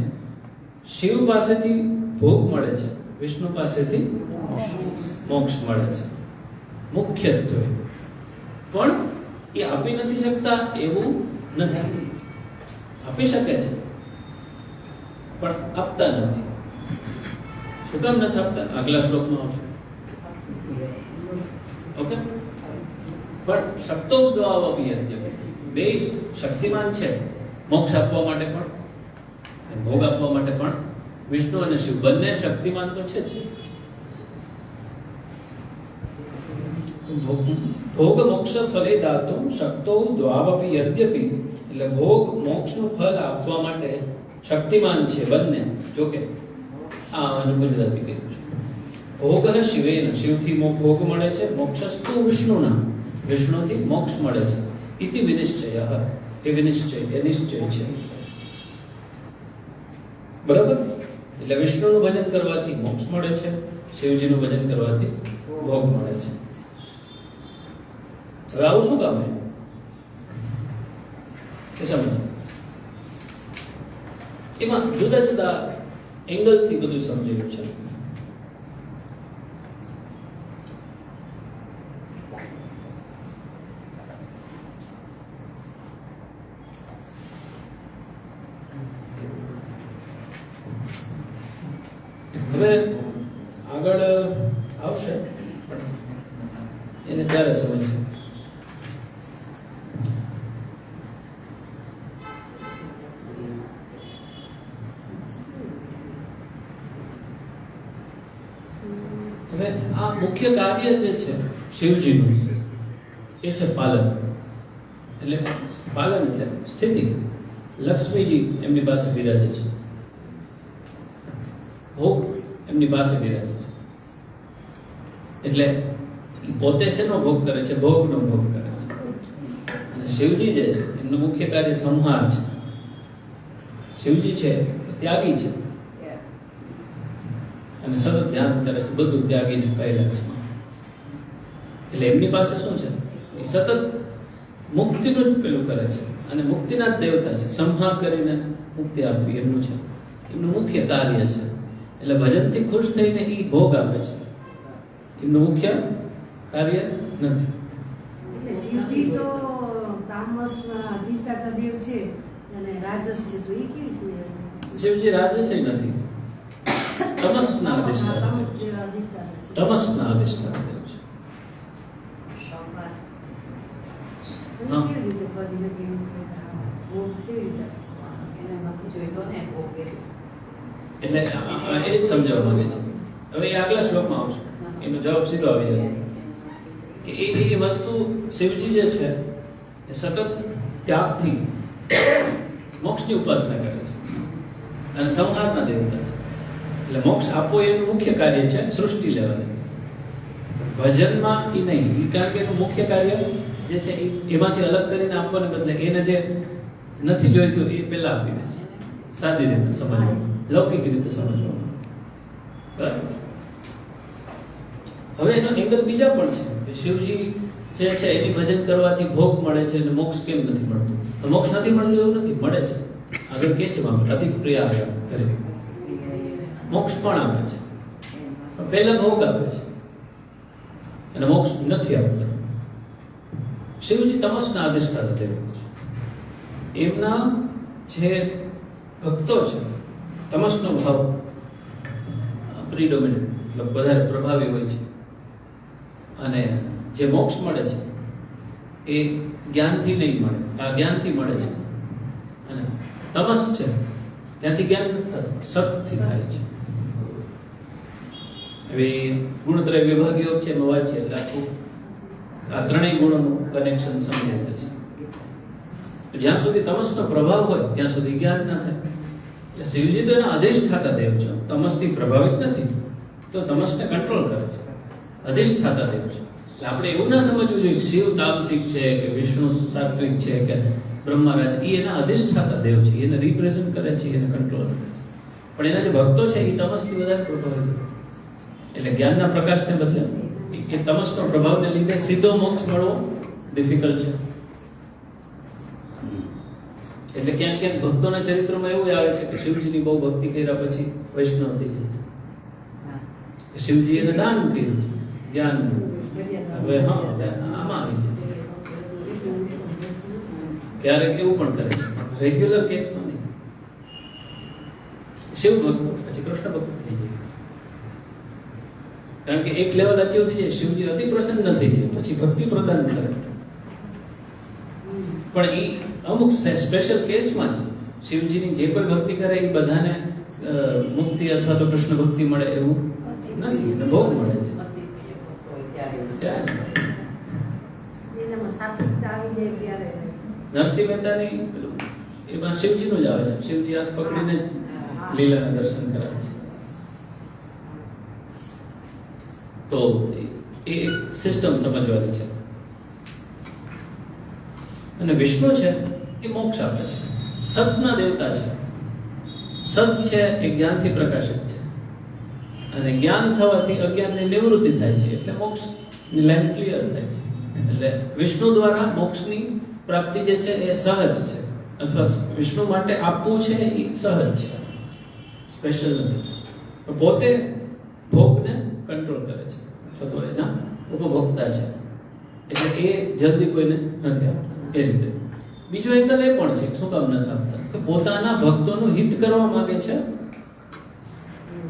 શિવ પાસેથી ભોગ મળે છે, વિષ્ણુ પાસેથી મોક્ષ મળે છે મુખ્યત્વે. પણ એ આપી નથી શકતા એવું નથી. આપી શકે છે પણ આપતા નથી. શું કામ નથી આપતા? આગલા શ્લોકમાં આવશે. ઓકે. પણ શક્તો દ્વાવપી અદ્યપી, બે શક્તિમાન છે મોક્ષ આપવા માટે પણ ભોગ આપવા માટે પણ. વિષ્ણુ અને શિવ બંને શક્તિમાન તો છે જ. ભોગ મોક્ષ ફલે દાતું શક્તો દ્વાવપી યદ્યપી, એટલે ભોગ મોક્ષનું ફળ આપવા માટે શક્તિમાન છે બંને. જોકે આ ગુજરાતી કહ્યું છે. ભોગ શિવેન, શિવથી ભોગ મળે છે. મોક્ષસ્તુ વિષ્ણુના, વિષ્ણુથી મોક્ષ મળે છે. ઇતિ વિનિશ્ચય, એ વિનિશ્ચય, એ નિશ્ચય છે. બરાબર. એટલે વિષ્ણુનું ભજન કરવાથી મોક્ષ મળે છે, શિવજીનું ભજન કરવાથી ભોગ મળે છે. હવે આવું શું કામ છે સમજ? એમાં જુદા જુદા એંગલથી બધું સમજાયું છે. હવે આગળ આવશે પણ એને ત્યારે સમજશે. હવે આ મુખ્ય કાર્ય જે છે શિવજીનું, એ છે પાલન. એટલે પાલન એટલે સ્થિતિ. લક્ષ્મીજી એમની પાસે બિરાજે છે, ભોગ એમની પાસે બિરાજે છે. એટલે પોતે શેનો ભોગ કરે છે? ભોગનો ભોગ કરે છે. અને શિવજી જે છે એમનું મુખ્ય કાર્ય સંહાર છે. શિવજી છે ત્યાગી છે અને સતત ધ્યાન કરે છે, બધું ત્યાગીને કૈલાસમાં. એટલે એમની પાસે શું છે? એ સતત મુક્તિનું જ પેલું કરે છે અને મુક્તિના જ દેવતા છે. સંહાર કરીને મુક્તિ આપવી એમનું છે, એમનું મુખ્ય કાર્ય છે. એટલે ભજનથી ખુશ થઈને એ ભોગ આપે છે, એમનું મુખ્ય કાર્ય નથી. એટલે શિવજી તો તામસના અધિષ્ઠાતા દેવ છે અને રાજસ છે, તો એ કેવી છે? શિવજી રાજસ નથી, તમસના અધિષ્ઠાતા દેવ છે. તમસના અધિષ્ઠાતા દેવ છે. કેવી રીતે કરી શકે? ભોગ કેવી રીતે? એટલે એ જ સમજાવવા માંગે છે. હવે એ આગલા શ્લોકમાં આવશે, એનો જવાબ સીધો આવી જશે કે એ વસ્તુ શિવજી જે છે એ સતત ત્યાગથી મોક્ષની ઉપાસના કરે છે અને સંહારના દેવતા છે. એટલે મોક્ષ આપવો એનું મુખ્ય કાર્ય છે સૃષ્ટિ લેવલે. ભજનમાં એ નહીં, કારણ કે એનું મુખ્ય કાર્ય જે છે એમાંથી અલગ કરીને આપવાને બદલે એને જે નથી જોઈતું એ પહેલા આપી દે છે. સાદી રીતે સમજવાનું, લૌકિક રીતે સમજવાનું. બરાબર છે. હવે એનો એંગલ બીજા પણ છે કે શિવજી જે છે એની ભજન કરવાથી ભોગ મળે છે અને મોક્ષ કેમ નથી મળતું? મોક્ષ નથી મળતું એવું નથી, મળે છે. આગળ કે છે અતિ પ્રિય આગળ કરે મોક્ષ પણ આપે છે, પણ પહેલા ભોગ આપે છે અને મોક્ષ નથી આપતા. શિવજી તમસના અધિષ્ઠાતા દેવ છે. એમના જે ભક્તો છે તમસનો ભાવ પ્રીડોમિનન્ટ, મતલબ વધારે પ્રભાવી હોય છે. અને જે મોક્ષ મળે છે એ જ્ઞાનથી નહીં મળે, આ જ્ઞાનથી મળે છે. અને તમસ છે ત્યાંથી જ્ઞાન નથી થતું, સતથી થાય છે. હવે ગુણત્રય વિભાગ યોગ છે એમાં વાંચીએ એટલે આખું આ ત્રણેય ગુણોનું કનેક્શન સમજાય છે. જ્યાં સુધી તમસનો પ્રભાવ હોય ત્યાં સુધી જ્ઞાન ના થાય. એટલે શિવજી તો એના અધિષ્ઠાતા દેવ છે, તમસથી પ્રભાવિત નથી, તો તમસને કંટ્રોલ કરે છે, અધિષ્ઠાતા દેવ છે. એટલે આપણે એવું ના સમજવું જોઈએ કે શિવ તામસિક છે કે વિષ્ણુ સાત્વિક છે કે બ્રહ્મરાજ, એ એના અધિષ્ઠાતા દેવ છે, એને રિપ્રેઝન્ટ કરે છે, એને કંટ્રોલ કરે છે. પણ એના જે ભક્તો છે એ તમસથી વધારે પ્રભાવિત હોય. એટલે જ્ઞાનના પ્રકાશને બદલે એ તમસનો પ્રભાવને લીધે સીધો મોક્ષ મળવો ડિફિકલ્ટ છે. એટલે ક્યાંક ક્યાંક ભક્તોના ચરિત્રમાં એવું આવે છે કે શિવજીની બહુ ભક્તિ કર્યા પછી વૈષ્ણવ થઈ જાય. શિવજી એને દાન કર્યું છે જ્ઞાન. હવે હા, આમાં આવી જાય ક્યારેક એવું પણ કરે છે, રેગ્યુલર કેસમાં નહીં. શિવ ભક્તો પછી કૃષ્ણ ભક્ત થઈ જાય, કારણ કે એક લેવલ અચીવ થઈ જાય, શિવજી અતિ પ્રસન્ન થઈ જાય, પછી ભક્તિ પ્રદાન કરે. પણ એ અમુક સ્પેશિયલ કેસમાં જ શિવજીની જે કોઈ ભક્તિ કરે એ બધાને મુક્તિ અથવા તો કૃષ્ણ ભક્તિ મળે એવું નથી, એને ભોગ મળે છે. નરસિંહ મહેતાની એમાં શિવજીનું જ આવે છે, શિવજી હાથ પકડીને લીલાના દર્શન કરાવે છે. તો એ સિસ્ટમ સમજવાની છે. અને વિષ્ણુ છે એ મોક્ષ આપે છે, સતના દેવતા છે. સત છે એ જ્ઞાનથી પ્રકાશિત છે, અને જ્ઞાન થવાથી અજ્ઞાનની નિવૃત્તિ થાય છે, એટલે મોક્ષની લાઈન ક્લિયર થાય છે. એટલે વિષ્ણુ દ્વારા મોક્ષની પ્રાપ્તિ જે છે એ સહજ છે, અથવા વિષ્ણુ માટે આપવું છે એ સહજ છે, સ્પેશિયલ નથી. પણ પોતે ભોગને કંટ્રોલ કરે છે, અથવા તો એના ઉપભોક્તા છે, એટલે એ જલ્દી કોઈને નથી આપતા. એ રીતે બીજો એંગલ એ પણ છે, શું કામ નથી આપતા? કે પોતાના ભક્તોનું હિત કરવા માંગે છે,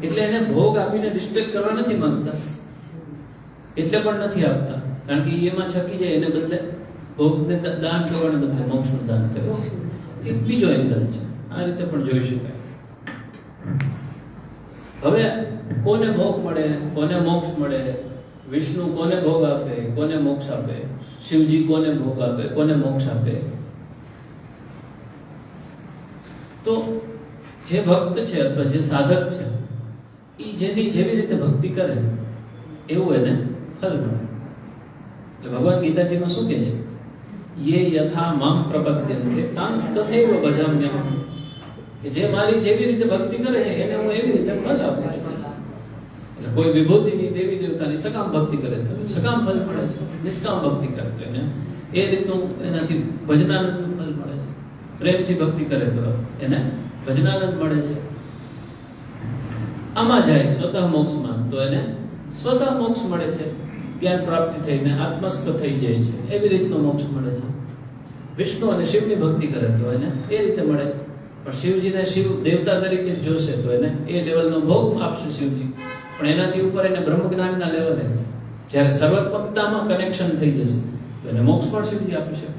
એટલે એને ભોગ આપીને ડિસ્ટ્રેક્ટ કરવા નથી માંગતા, એટલે પણ નથી આપતા. કારણ કે એમાં છકી જાય, એને બદલે ભોગને દાન કરવાને બદલે મોક્ષનું દાન કરે છે. એક બીજો એંગલ છે, આ રીતે પણ જોઈ શકાય. હવે કોને ભોગ મળે, કોને મોક્ષ મળે? વિષ્ણુ કોને ભોગ આપે, કોને મોક્ષ આપે? શિવજી કોને ભોગ આપે, કોને મોક્ષ આપે? તો જે ભક્ત છે અથવા જે સાધક છે એ જેની જેવી રીતે ભક્તિ કરે એવું એને ફલ મળે. એટલે ભગવાન ગીતાજીમાં શું કહે છે? યે યથા મામ પ્રપદ્યન્તે તાંસ તથૈવ ભજામ્યહમ. કે જે મારી જેવી રીતે ભક્તિ કરે છે એને હું એવી રીતે ફલ આપું છું. એટલે કોઈ વિભૂતિની દેવી દેવતાની સકામ ભક્તિ કરે તો સકામ ફલ મળે છે, નિષ્કામ ભક્તિ કરે તો એને એ રીતનું એનાથી ભજનાનંદ ફલ મળે છે. પ્રેમથી ભક્તિ કરે તો એને ભજનાનંદ મળે છે. આમાં જાય સ્વતઃ મોક્ષમાં તો એને સ્વતઃ મોક્ષ મળે છે, જ્ઞાન પ્રાપ્તિ થઈને આત્મસ્થ થઈ જાય છે, એવી રીતનો મોક્ષ મળે છે. વિષ્ણુ અને શિવની ભક્તિ કરે તો એને એ રીતે મળે. પણ શિવજીને શિવ દેવતા તરીકે જોશે તો એને એ લેવલનો ભોગ આપશે શિવજી. પણ એનાથી ઉપર એને બ્રહ્મ જ્ઞાનના લેવલે જ્યારે સર્વાત્મકતામાં કનેક્શન થઈ જશે તો એને મોક્ષ પણ શિવજી આપી શકે.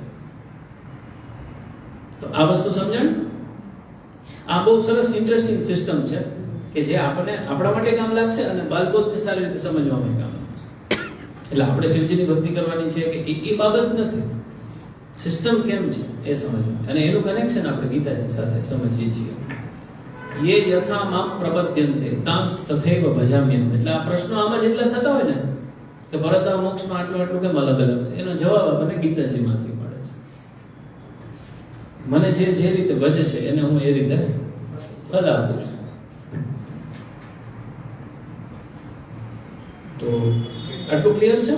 તો આ વસ્તુ સમજણ. આ બહુ સરસ ઇન્ટરેસ્ટિંગ સિસ્ટમ છે કે જે આપણને આપણા માટે કામ લાગશે અને બાલબોધને સારી રીતે સમજવામાં કામ લાગશે. એટલે આપણે શિવજીની ભક્તિ કરવાની છે કે એ બાબત નથી, સિસ્ટમ કેમ છે એ સમજવું, અને એનું કનેક્શન આપણે ગીતાજી સાથે સમજીએ છીએ. યે યથા મામ પ્રપદ્યન્તે તાંસ તથૈવ ભજામ્યહમ. એટલે આ પ્રશ્નો આમાં જેટલા થતા હોય ને કે ભરત મોક્ષમાં આટલું આટલું કેમ અલગ અલગ છે, એનો જવાબ આપણને ગીતાજીમાંથી મળે છે. મને જે રીતે ભજે છે એને હું એ રીતે ફલ આપું છું. તો આટલું ક્લિયર છે?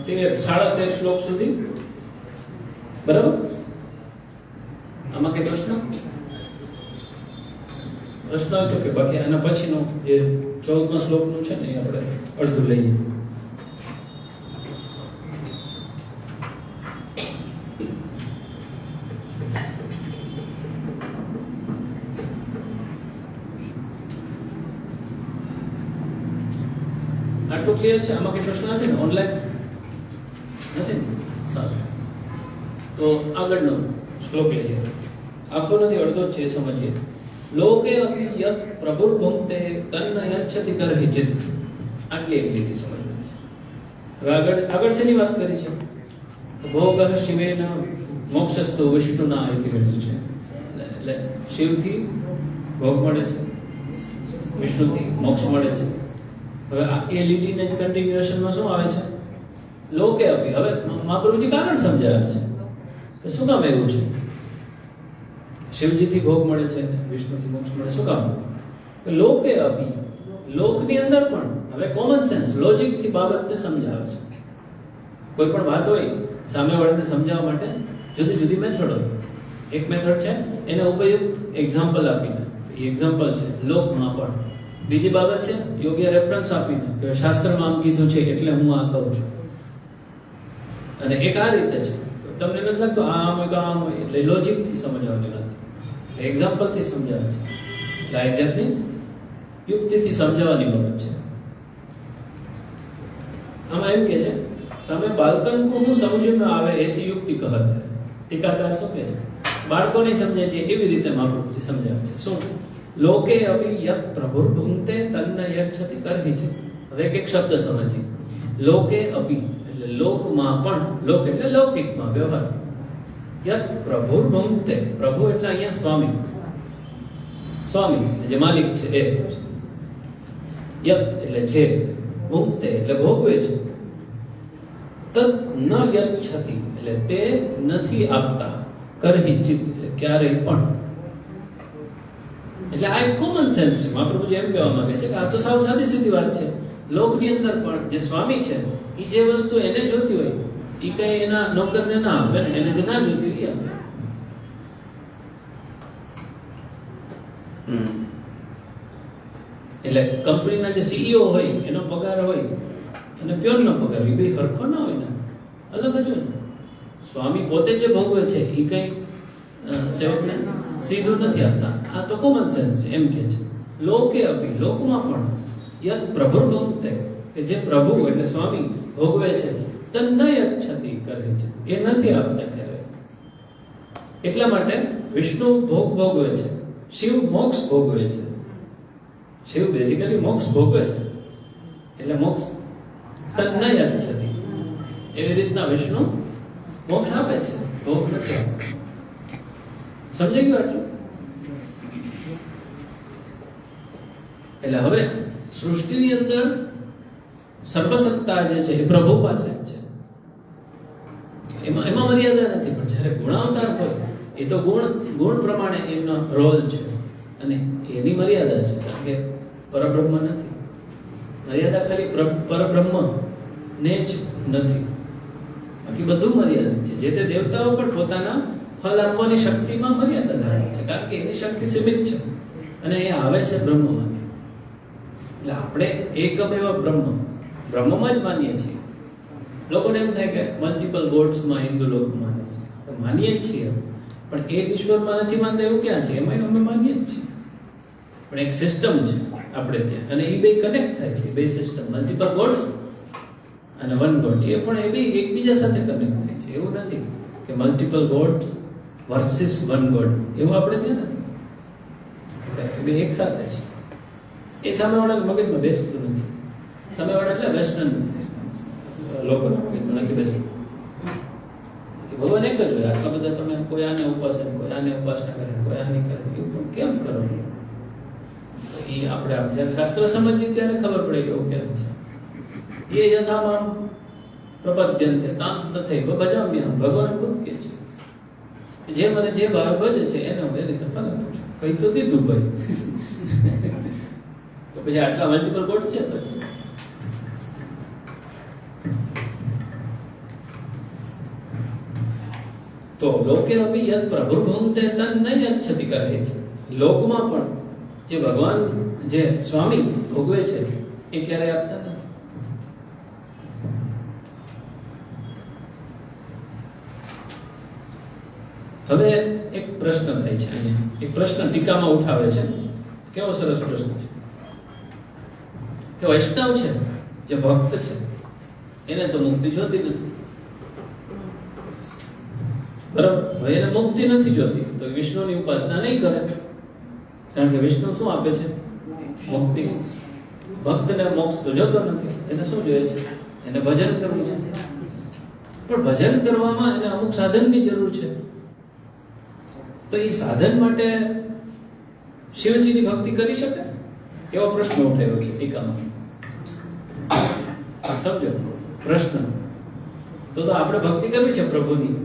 13 શ્લોક સુધી બરાબર? આમાં કઈ પ્રશ્ન હોય તો કે બાકી આના પછીનો જે 14મા શ્લોકનું છે ને એ આપણે અડધું લઈએ. આટલું ક્લિયર છે? આમાં કોઈ પ્રશ્ન નથી ને? ઓનલાઈન નથી ને? સારું. તો આગળનો શ્લોક લઈએ. આખો નથી, અડધો જ છે, સમજીએ. લોકે અપી યત પ્રભુર્ભુંક્તે તન્ન યચ્છતિ કરહિચિત. આટલી એકલી સમજવાની છે. હવે આગળ શેની વાત કરી છે? ભોગઃ શિવેન મોક્ષસ્તો વિષ્ણુના અહીંથી મળ્યું છે. એટલે શિવથી ભોગ મળે છે, વિષ્ણુથી મોક્ષ મળે છે. હવે આ એ લીટીને કન્ટિન્યુએશનમાં શું આવે છે? લોકે અપી. હવે મહાપ્રભુજી કારણ સમજાવે છે કે શું કામ એવું છે? શિવજીથી ભોગ મળે છે, વિષ્ણુથી મોક્ષ મળે. શું કામ? કે લોકે અપી, લોકની અંદર પણ. હવે કોમન સેન્સ, લોજિકથી બાબતને સમજાવે છે. કોઈ પણ વાત હોય સામેવાળાને સમજાવવા માટે જુદી જુદી મેથડ હોય. એક મેથડ છે એને ઉપયુક્ત એક્ઝામ્પલ આપીને, એ એક્ઝામ્પલ છે લોકમાં પણ. બીજી બાબત છે યોગ્ય રેફરન્સ આપીને કે શાસ્ત્રમાં આમ કીધું છે એટલે હું આ કહું છું. અને એક આ રીતે છે, તમને નથી લાગતું આમ હોય તો આમ હોય, એટલે લોજિકથી સમજાવવાની વાત, એક્ઝામ્પલથી સમજાવે છે. એટલે એક જાતની યુક્તિથી સમજાવવાની બાબત છે. આમાં એમ કે છે તમે બાળકન કો હું સમજુ में આવે ऐसी युक्ति कहत है. ટીકાકાર શું કહે છે? બાળકોને સમજાય છે એવી રીતે મહાપ્રભુજી સમજાવે છે. શું? લોકે અભી યત પ્રભુર ભુંક્તે તન્ન યચ્છતિ કરહિ છે. હવે એક શબ્દ સમજીએ. લોકે અભી એટલે લોકમાં પણ, લોક એટલે લૌકિકમાં, વ્યવહાર. યત પ્રભુર ભુંક્તે, પ્રભુ એટલે અહીંયા સ્વામી, સ્વામી જે માલિક છે એ. યત એટલે છે, ભુંક્તે એટલે ભોગવે છે. તદ ન યચ્છતિ એટલે તે નથી આપતા. કરહિચિત એટલે ક્યારેય પણ. એટલે આ એક કોમન સેન્સ છે. મહાપ્રભુજી એમ કહેવા માંગે છે કે આ તો સાવ સાદી સીધી વાત છે. લોકની અંદર પણ જે સ્વામી છે એ જે વસ્તુ એને જોતી હોય એ કઈ એના નોકરને ના આપે ને, એને જે ના જોતી હોય એ આપે. એટલે કંપનીના જે સીઈઓ હોય એનો પગાર હોય અને પ્યોનનો પગાર હોય, બે સરખો ના હોય ને, અલગ જ હોય ને. સ્વામી પોતે જે ભોગવે છે એ કઈ સેવકને સીધું નથી આપતા. આ તો કોમન સેન્સ છે. એમ કે છે લોકે અપી, લોકમાં પણ યત પ્રભુર ભુંક્તે કે જે પ્રભુ એટલે સ્વામી ભોગવે છે, તન ન યચ્છતિ કરે છે, એ નથી આપતા ક્યારે. એટલા માટે વિષ્ણુ ભોગ ભોગવે છે, શિવ મોક્ષ ભોગવે છે. શિવ બેઝિકલી મોક્ષ ભોગવે છે એટલે મોક્ષ તન ન યચ્છતિ. એવી રીતના વિષ્ણુ મોક્ષ આપે છે, ભોગ નથી આપતા. સમજાઈ ગયું આટલું? એટલે હવે સૃષ્ટિની અંદર સર્વસત્તા જે છે એ પ્રભુ પાસે જ છે. એમાં મર્યાદા નથી. પણ જ્યારે ગુણાવતાર હોય એ તો ગુણ પ્રમાણે એમનો રોલ છે અને એની મર્યાદા છે. કારણ કે પરબ્રહ્મ નથી. મર્યાદા ખાલી પરબ્રહ્મ ને જ નથી, બાકી બધું મર્યાદિત છે. જે તે દેવતાઓ પણ પોતાના ફળ આપવાની શક્તિમાં મર્યાદા ધરાવે છે, કારણ કે એની શક્તિ સીમિત છે અને એ આવે છે બ્રહ્મમાંથી. એટલે આપણે એકમેવ બ્રહ્મમાં જ માનીએ છીએ. લોકોને એમ થાય કે મલ્ટિપલ ગોડ્સમાં હિન્દુ લોકો માને છે, માનીએ જ છીએ, પણ એક ઈશ્વરમાં નથી માનતા એવું ક્યાં છે? એમાં અમે માનીએ જ છીએ. પણ એક સિસ્ટમ છે આપણે ત્યાં, અને એ બે કનેક્ટ થાય છે. બે સિસ્ટમ, મલ્ટિપલ ગોડ્સ અને વન ગોડ, એ પણ એ બે એકબીજા સાથે કનેક્ટ થાય છે. એવું નથી કે multiple God versus one God, એવું આપણે ત્યાં નથી. એ બે એક સાથે છે. એ સામેવાળાના મગજમાં બેસતું નથી. સામેવાળા એટલે વેસ્ટર્ન લોકોના મગજમાં નથી બેસતું કે ભગવાન એક જ હોય. આટલા બધા તમે કોઈ આને ઉપાસના, કોઈ આને ઉપાસના કરે, કોઈ આની કરે, એવું પણ કેમ કરો? એ આપણે જ્યારે શાસ્ત્ર સમજીએ ત્યારે ખબર પડે કે એવું કેમ છે. એ યથામામ પ્રપદ્યંતે તાંસ તથૈવ ભજામ્યહમ. ભગવાન ખુદ કહે છે જે મને જે ભાવ ભજે છે એને હું એ રીતે ફલ આપું છું. કઈ તો દીધું ભાઈ. તો પછી આટલા મલ્ટિપલ ગોડ છે. પછી તો લોકે અભી યદ પ્રભુર ભુંક્તે તન ન યચ્છતિ કહે છે. લોકમાં પણ જે ભગવાન, જે સ્વામી ભોગવે છે એ ક્યારેય આપતા નથી. હવે એક પ્રશ્ન થાય છે અહીંયા. એક પ્રશ્ન ટીકામાં ઉઠાવે છે. કેવો સરસ પ્રશ્ન છે કે વૈષ્ણવ છે, જે ભક્ત છે, એને તો મુક્તિ જોતી નથી. બરાબર? હવે એને મુક્તિ નથી જોતી તો વિષ્ણુની ઉપાસના નહીં કરે, કારણ કે વિષ્ણુ શું આપે છે? મુક્તિ. ભક્તને મોક્ષ તો જોતો નથી. એને શું જોઈએ છે? એને ભજન કરવું છે. પણ ભજન કરવામાં એને અમુક સાધનની જરૂર છે. તો એ સાધન માટે શિવજીની ભક્તિ કરી શકે એવો પ્રશ્ન ઉઠાયો છે ટીકામાં. સમજો પ્રશ્ન. તો આપણે ભક્તિ કરવી છે પ્રભુની,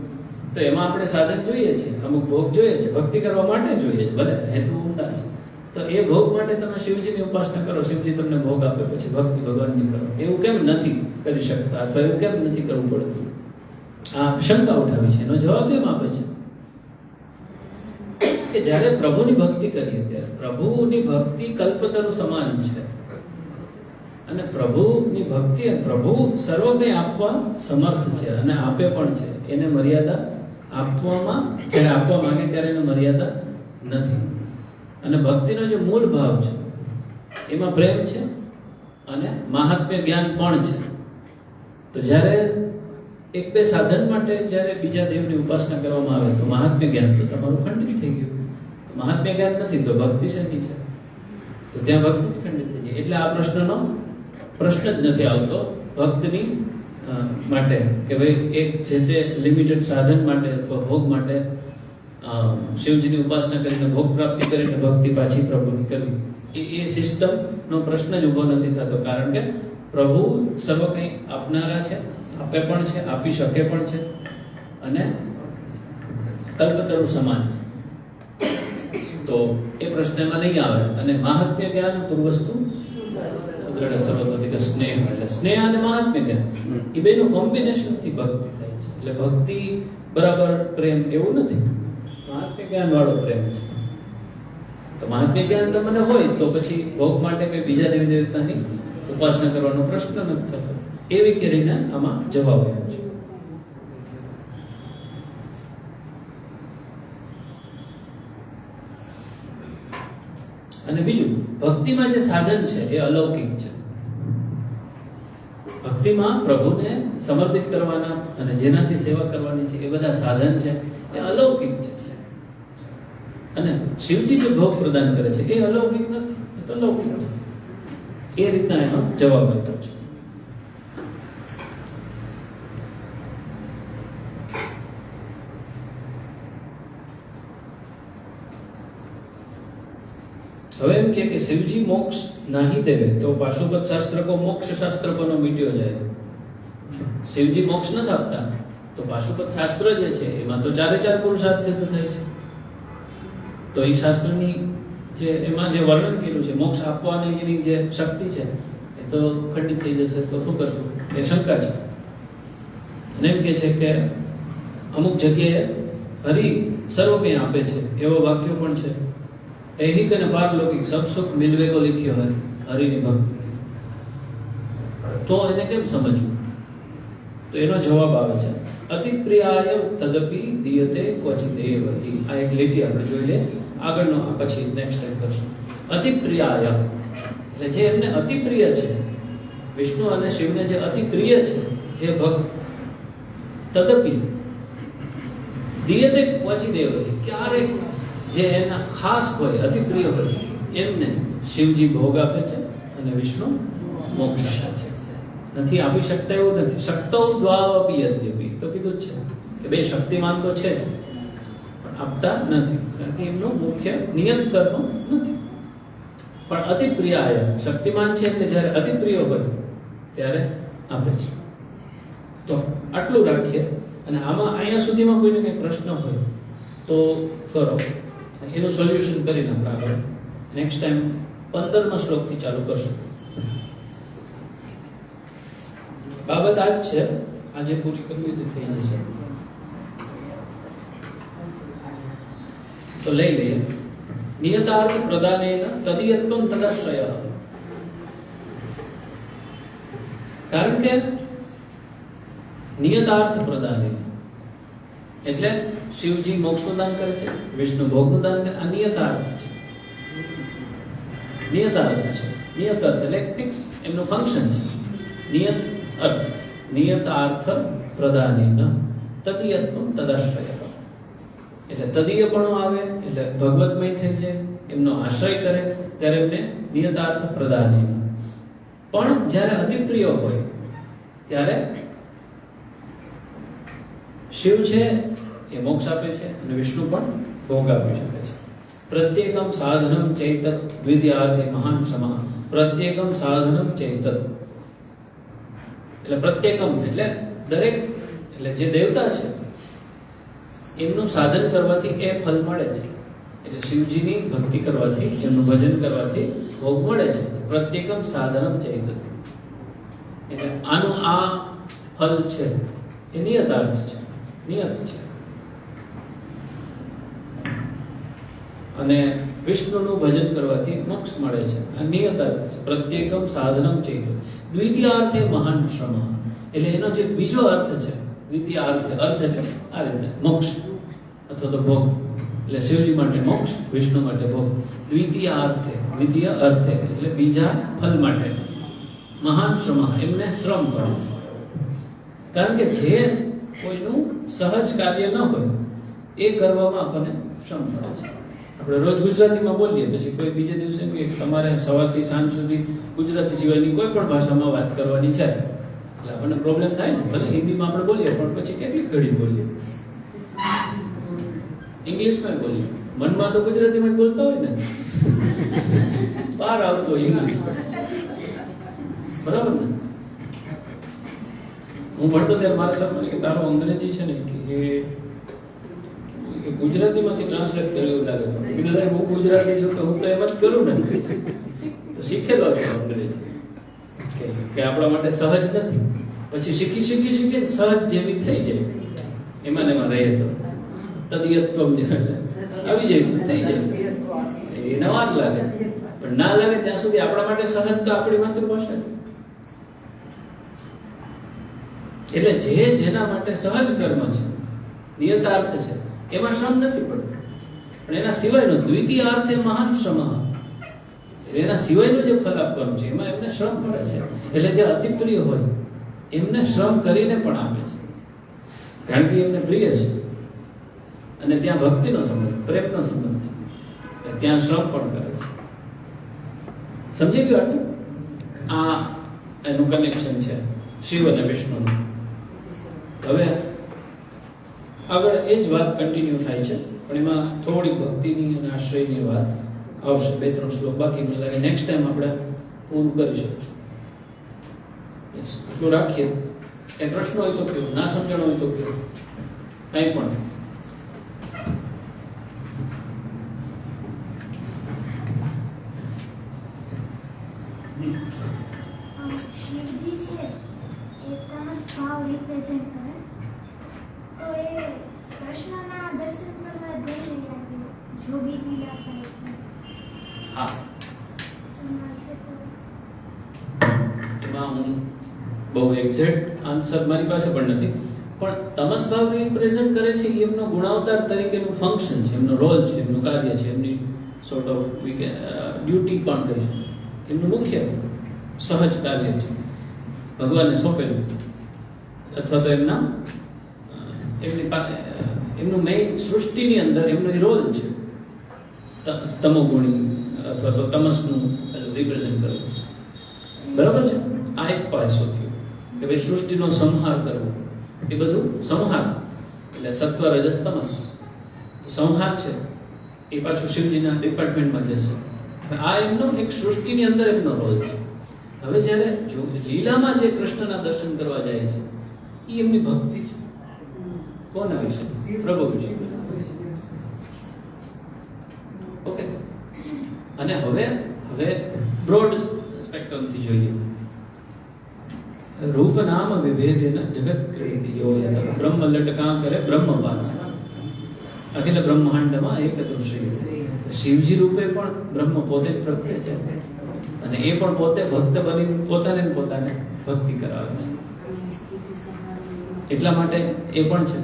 તો એમાં આપણે સાધન જોઈએ છે, અમુક ભોગ જોઈએ છે, ભક્તિ કરવા માટે જોઈએ છે, ભલે હેતુ ઊંડા છે. તો એ ભોગ માટે તમે શિવજીની ઉપાસના કરો, શિવજી તમને ભોગ આપે, પછી ભક્તિ ભગવાનની કરો. એવું કેમ નથી કરી શકતા, અથવા એવું કેમ નથી કરવું પડતું? આ શંકા ઉઠાવી છે. એનો જવાબ એમ આપે છે કે જ્યારે પ્રભુની ભક્તિ કરીએ ત્યારે પ્રભુની ભક્તિ કલ્પતરુ સમાન છે, અને પ્રભુની ભક્તિ પ્રભુ સર્વ કંઈ આપવા સમર્થ છે અને આપે પણ છે. એને મર્યાદા આપવામાં, જ્યારે આપવા માંગે ત્યારે એને મર્યાદા નથી. અને ભક્તિનો જે મૂળ ભાવ છે એમાં પ્રેમ છે અને મહાત્મ્ય જ્ઞાન પણ છે. તો જ્યારે એક બે સાધન માટે જ્યારે બીજા દેવની ઉપાસના કરવામાં આવે તો મહાત્મ્ય જ્ઞાન તો તમારું ખંડિત થઈ ગયું. તો મહાત્મ્ય જ્ઞાન નથી તો ભક્તિ શેની છે? તો ત્યાં ભક્તિ જ ખંડિત થઈ ગઈ. એટલે આ પ્રશ્નનો પ્રશ્ન જ નથી આવતો ભક્તની માટે કે ભાઈ એક જે તે લિમિટેડ સાધન માટે અથવા ભોગ માટે શિવજીની ઉપાસના કરીને ભોગ પ્રાપ્તિ કરીને ભક્તિ પાછી પ્રભુની કરવી. એ સિસ્ટમનો પ્રશ્ન જ ઊભો નથી થતો, કારણ કે પ્રભુ સર્વ કંઈ આપનારા છે, આપે પણ છે, આપી શકે પણ છે અને કલ્પતરુ સમાન છે. તો એ પ્રશ્ન એમાં નહીં આવે. અને મહાત્મ્ય જ્ઞાન પૂર્વસ્તુ સર્વતોધિક સ્નેહ, એટલે સ્નેહ અને મહાત્મ્ય જ્ઞાન એ બેનું કોમ્બિનેશનથી ભક્તિ થાય છે. એટલે ભક્તિ બરાબર પ્રેમ એવું નથી, મહાત્મ્ય જ્ઞાન વાળો પ્રેમ છે. તો મહાત્મ્ય જ્ઞાન તમને હોય તો પછી ભોગ માટે કોઈ બીજા દેવી દેવતાની ઉપાસના કરવાનો પ્રશ્ન નથી થતો. એવી કરીને આમાં જવાબ આવ્યો છે. અને બીજું, ભક્તિમાં જે સાધન છે એ અલૌકિક છે. ભક્તિમાં પ્રભુને સમર્પિત કરવાના અને જેનાથી સેવા કરવાની છે એ બધા સાધન છે એ અલૌકિક છે. અને શિવજી જે ભોગ પ્રદાન કરે છે એ અલૌકિક નથી, એ તો લૌકિક છે. એ રીતના એનો જવાબ આપ્યો છે. હવે એમ કે શિવજી મોક્ષ નહીં દેવે તો પાશુપત શાસ્ત્ર કો મોક્ષ શાસ્ત્ર કો નો મીટ્યો જાય. શિવજી મોક્ષ નથી આપતા તો પાશુપત શાસ્ત્ર જે છે એમાં તો ચારે ચાર પુરુષાર્થ સિદ્ધ થાય છે. તો એ શાસ્ત્રની જે એમાં જે વર્ણન કર્યું છે મોક્ષ આપવાની એની જે શક્તિ છે એ તો ખંડિત થઈ જશે. તો શું કરશું? એ શંકા છે. અને એમ કે છે કે અમુક જગ્યાએ હરિ સર્વ કંઈ આપે છે એવા વાક્યો પણ છે. ऐहिक અને પારલૌકિક સબ સુખ મિલવે કો લખ્યો હરિની ભક્તિથી. તો એને કેમ સમજવું? તો એનો જવાબ આવે છે અતિ પ્રિયાય તદપી દીયતે ક્વચિદેવ. આ એક લીટી આપણે જોઈ લે, આગળનો પછી નેક્સ્ટ ટાઈમ કરશું. અતિ પ્રિયાય એટલે જે એમને અતિ પ્રિય છે, વિષ્ણુ અને શિવને જે અતિ પ્રિય છે, જે ભક્ત, તદપી દીયતે ક્વચિદેવ, ક્યારેક જે એના ખાસ હોય, અતિ પ્રિય હોય એમને શિવજી ભોગ આપે છે અને વિષ્ણુ મોક્ષ આપે છે. નથી આપી શકતા એવું નથી. શક્તો દ્વાવપી યદ્યપી તો કીધું છે કે બે શક્તિમાન તો છે પણ આપતા નથી, કારણ કે એમનું મુખ્ય નિયત કર્મ નથી. પણ અતિ પ્રિયાય, શક્તિમાન છે એટલે જ્યારે અતિ પ્રિય હોય ત્યારે આપે છે. તો આટલું રાખીએ. અને આમાં અહીંયા સુધીમાં કોઈને કંઈ પ્રશ્ન હોય તો કરો, એનું સોલ્યુશન કરીને આપણે આગળ નેક્સ્ટ ટાઈમ 15મા શ્લોકથી ચાલુ કરશું. બાબત આ જ છે, આજે પૂરી કરવી તો થઈ જશે. તો લઈ લઈએ. નિયતાર્થ પ્રદાનેન તદિયત્વં તદાશ્રય. કારણ કે નિયતાર્થ પ્રદાનેન એટલે શિવજી મોક્ષનું દાન કરે છે, વિષ્ણુ ભોગનું દાન કરે. આ નિયતાર્થ છે. નિયતાર્થ છે. નિયત અર્થ એટલે ફિક્સ એમનું ફંક્શન છે. નિયત અર્થ. નિયતાર્થ પ્રદાનેન તદિયત્વં તદાશ્રય. એટલે તદીયપણું આવે એટલે ભગવતમય થઈ જાય, એમનો આશ્રય કરે ત્યારે એમને નિયતાર્થ પ્રદાનેન. પણ જ્યારે અતિ પ્રિય હોય ત્યારે શિવ છે એ મોક્ષ આપે છે અને વિષ્ણુ પણ ભોગ આપી શકે છે. પ્રત્યેકમ સાધનમ ચૈતત દ્વિતીયાર્થે મહાન સમઃ. પ્રત્યેકમ સાધનમ ચૈતત એટલે પ્રત્યેકમ એટલે દરેક, એટલે જે દેવતા છે એમનું સાધન કરવાથી એ ફલ મળે છે. એટલે શિવજીની ભક્તિ કરવાથી, એમનું ભજન કરવાથી ભોગ મળે છે. પ્રત્યેકમ સાધનમ ચૈતત એટલે આનું આ ફલ છે એ નિયતાર્થ છે, નિયત છે. અને વિષ્ણુનું ભજન કરવાથી મોક્ષ મળે છે, આ નિયતાર્થ છે. પ્રત્યેકમ સાધનમ ચૈતત દ્વિતીયાર્થે મહાન શ્રમ એટલે એનો જે બીજો અર્થ છે, દ્વિતીયાર્થે, અર્થ એટલે આ રીતે મોક્ષ અથવા તો ભોગ. એટલે શિવજી માટે મોક્ષ, વિષ્ણુ માટે ભોગ. દ્વિતીયાર્થે, દ્વિતીય અર્થે એટલે બીજા ફલ માટે. મહાન શ્રમ એમને શ્રમ પડે છે. કારણ કે જે કોઈનું સહજ કાર્ય ન હોય એ કરવામાં આપણને શ્રમ પડે છે. આપણે રોજ ગુજરાતીમાં બોલીએ, પછી કોઈ બીજે દિવસે કે તમારે સવારથી સાંજ સુધી ગુજરાતી સિવાયની કોઈ પણ ભાષામાં વાત કરવાની છે એટલે આપણને પ્રોબ્લેમ થાય ને. ભલે હિન્દીમાં આપણે બોલીએ પણ પછી કેટલી ઘડી બોલીએ, ઇંગ્લિશમાં બોલીએ, મનમાં તો ગુજરાતીમાં જ બોલતા હોય ને, બહાર આવતો હોય ઇંગ્લિશ. બરાબર ને? હું ભણતો ત્યારે મારા સાહેબ મને કે તારો અંગ્રેજી છે ને કે ગુજરાતીમાંથી ટ્રાન્સલેટ કર્યું એવું લાગે. કીધું હું ગુજરાતી છું તો હું તો એમ જ કરું ને, તો શીખેલો છું અંગ્રેજી કે આપણા માટે સહજ નથી. પછી શીખી સહજ જેવી થઈ જાય, એમાં ને એમાં રહે તો તદિયત્વમ આવી જાય, થઈ જાય. એને વાર લાગે, પણ ના લાગે ત્યાં સુધી આપણા માટે સહજ તો આપણી માતૃભાષા. એટલે જે જેના માટે સહજ કર્મ છે, નિયતાર્થ છે, એમાં શ્રમ નથી પડતો. પણ એના સિવાયનો દ્વિતીય અર્થ એ મહાન શ્રમ, એના સિવાયનું જે ફલ આપવાનું છે એમાં એમને શ્રમ પડે છે. એટલે જે અતિ પ્રિય હોય એમને શ્રમ કરીને પણ આપે છે, કારણ કે એમને પ્રિય છે અને ત્યાં ભક્તિનો સંબંધ, પ્રેમનો સંબંધ છે, ત્યાં શ્રમ પણ કરે છે. સમજી ગયો આટલું? આ એનું કનેક્શન છે શિવ અને વિષ્ણુનું. હવે આગળ એ જ વાત કન્ટિન્યુ થાય છે, પણ એમાં થોડી ભક્તિની અને આશ્રયની વાત આવશે. 2-3 શ્લોક બાકી, મને લાગે નેક્સ્ટ ટાઈમ આપણે પૂરું કરી શકીશું. એટલું રાખીએ. એ પ્રશ્ન હોય તો કયો, ના સમજણ હોય તો કયો, કંઈ પણ. શિવજી છે એ તમસ ભાવ રિપ્રેઝન્ટ કરે, તો એ કૃષ્ણના દર્શન કરવા જઈ રહ્યા છે, જોગી લીલા કરે છે. હા, એના વિશે તો એમાં હું બહુ એક્ઝેક્ટ આન્સર મારી પાસે પણ નથી, પણ તમસ ભાવ રિપ્રેઝન્ટ કરે છે એ એમનો ગુણાવતાર તરીકેનું ફંક્શન છે, એમનો રોલ છે, એમનું કાર્ય છે, એમની સોર્ટ ઓફ ડ્યુટી પણ કહી છે, એમનું મુખ્ય સહજ કાર્ય છે, ભગવાનને સોંપેલું, અથવા તો એમનું મેઇન સૃષ્ટિની અંદર એમનો એ રોલ છે, તમોગુણી અથવા તો તમસનું રિપ્રેઝન્ટ કરવું. બરાબર છે? આ એક પાસો થયો કે ભાઈ સૃષ્ટિનો સંહાર કરવો, એ બધું સંહાર એટલે સત્વ રજસ તમસ, તો સંહાર છે એ પાછું શિવજીના ડિપાર્ટમેન્ટમાં જશે. આ એમનો એક સૃષ્ટિની અંદર એમનો રોલ છે. હવે જ્યારે લીલામાં જે કૃષ્ણના દર્શન કરવા જાય છે એ એમની ભક્તિ છે. કોના વિશે? પ્રભુ વિશે. ઓકે. અને હવે બ્રોડ સ્પેક્ટ્રમથી જોઈએ. રૂપ નામ વિભેદેન જગત ક્રિયતે યો યત બ્રહ્મ લટકા કરે બ્રહ્મ વાસ અખિલ બ્રહ્માંડમાં એક દૃશ્ય. શિવજી રૂપે પણ બ્રહ્મ પોતે જ પ્રગટે છે અને એ પણ પોતે ભક્ત બની પોતાને ભક્તિ કરાવે છે. એટલા માટે એ પણ છે.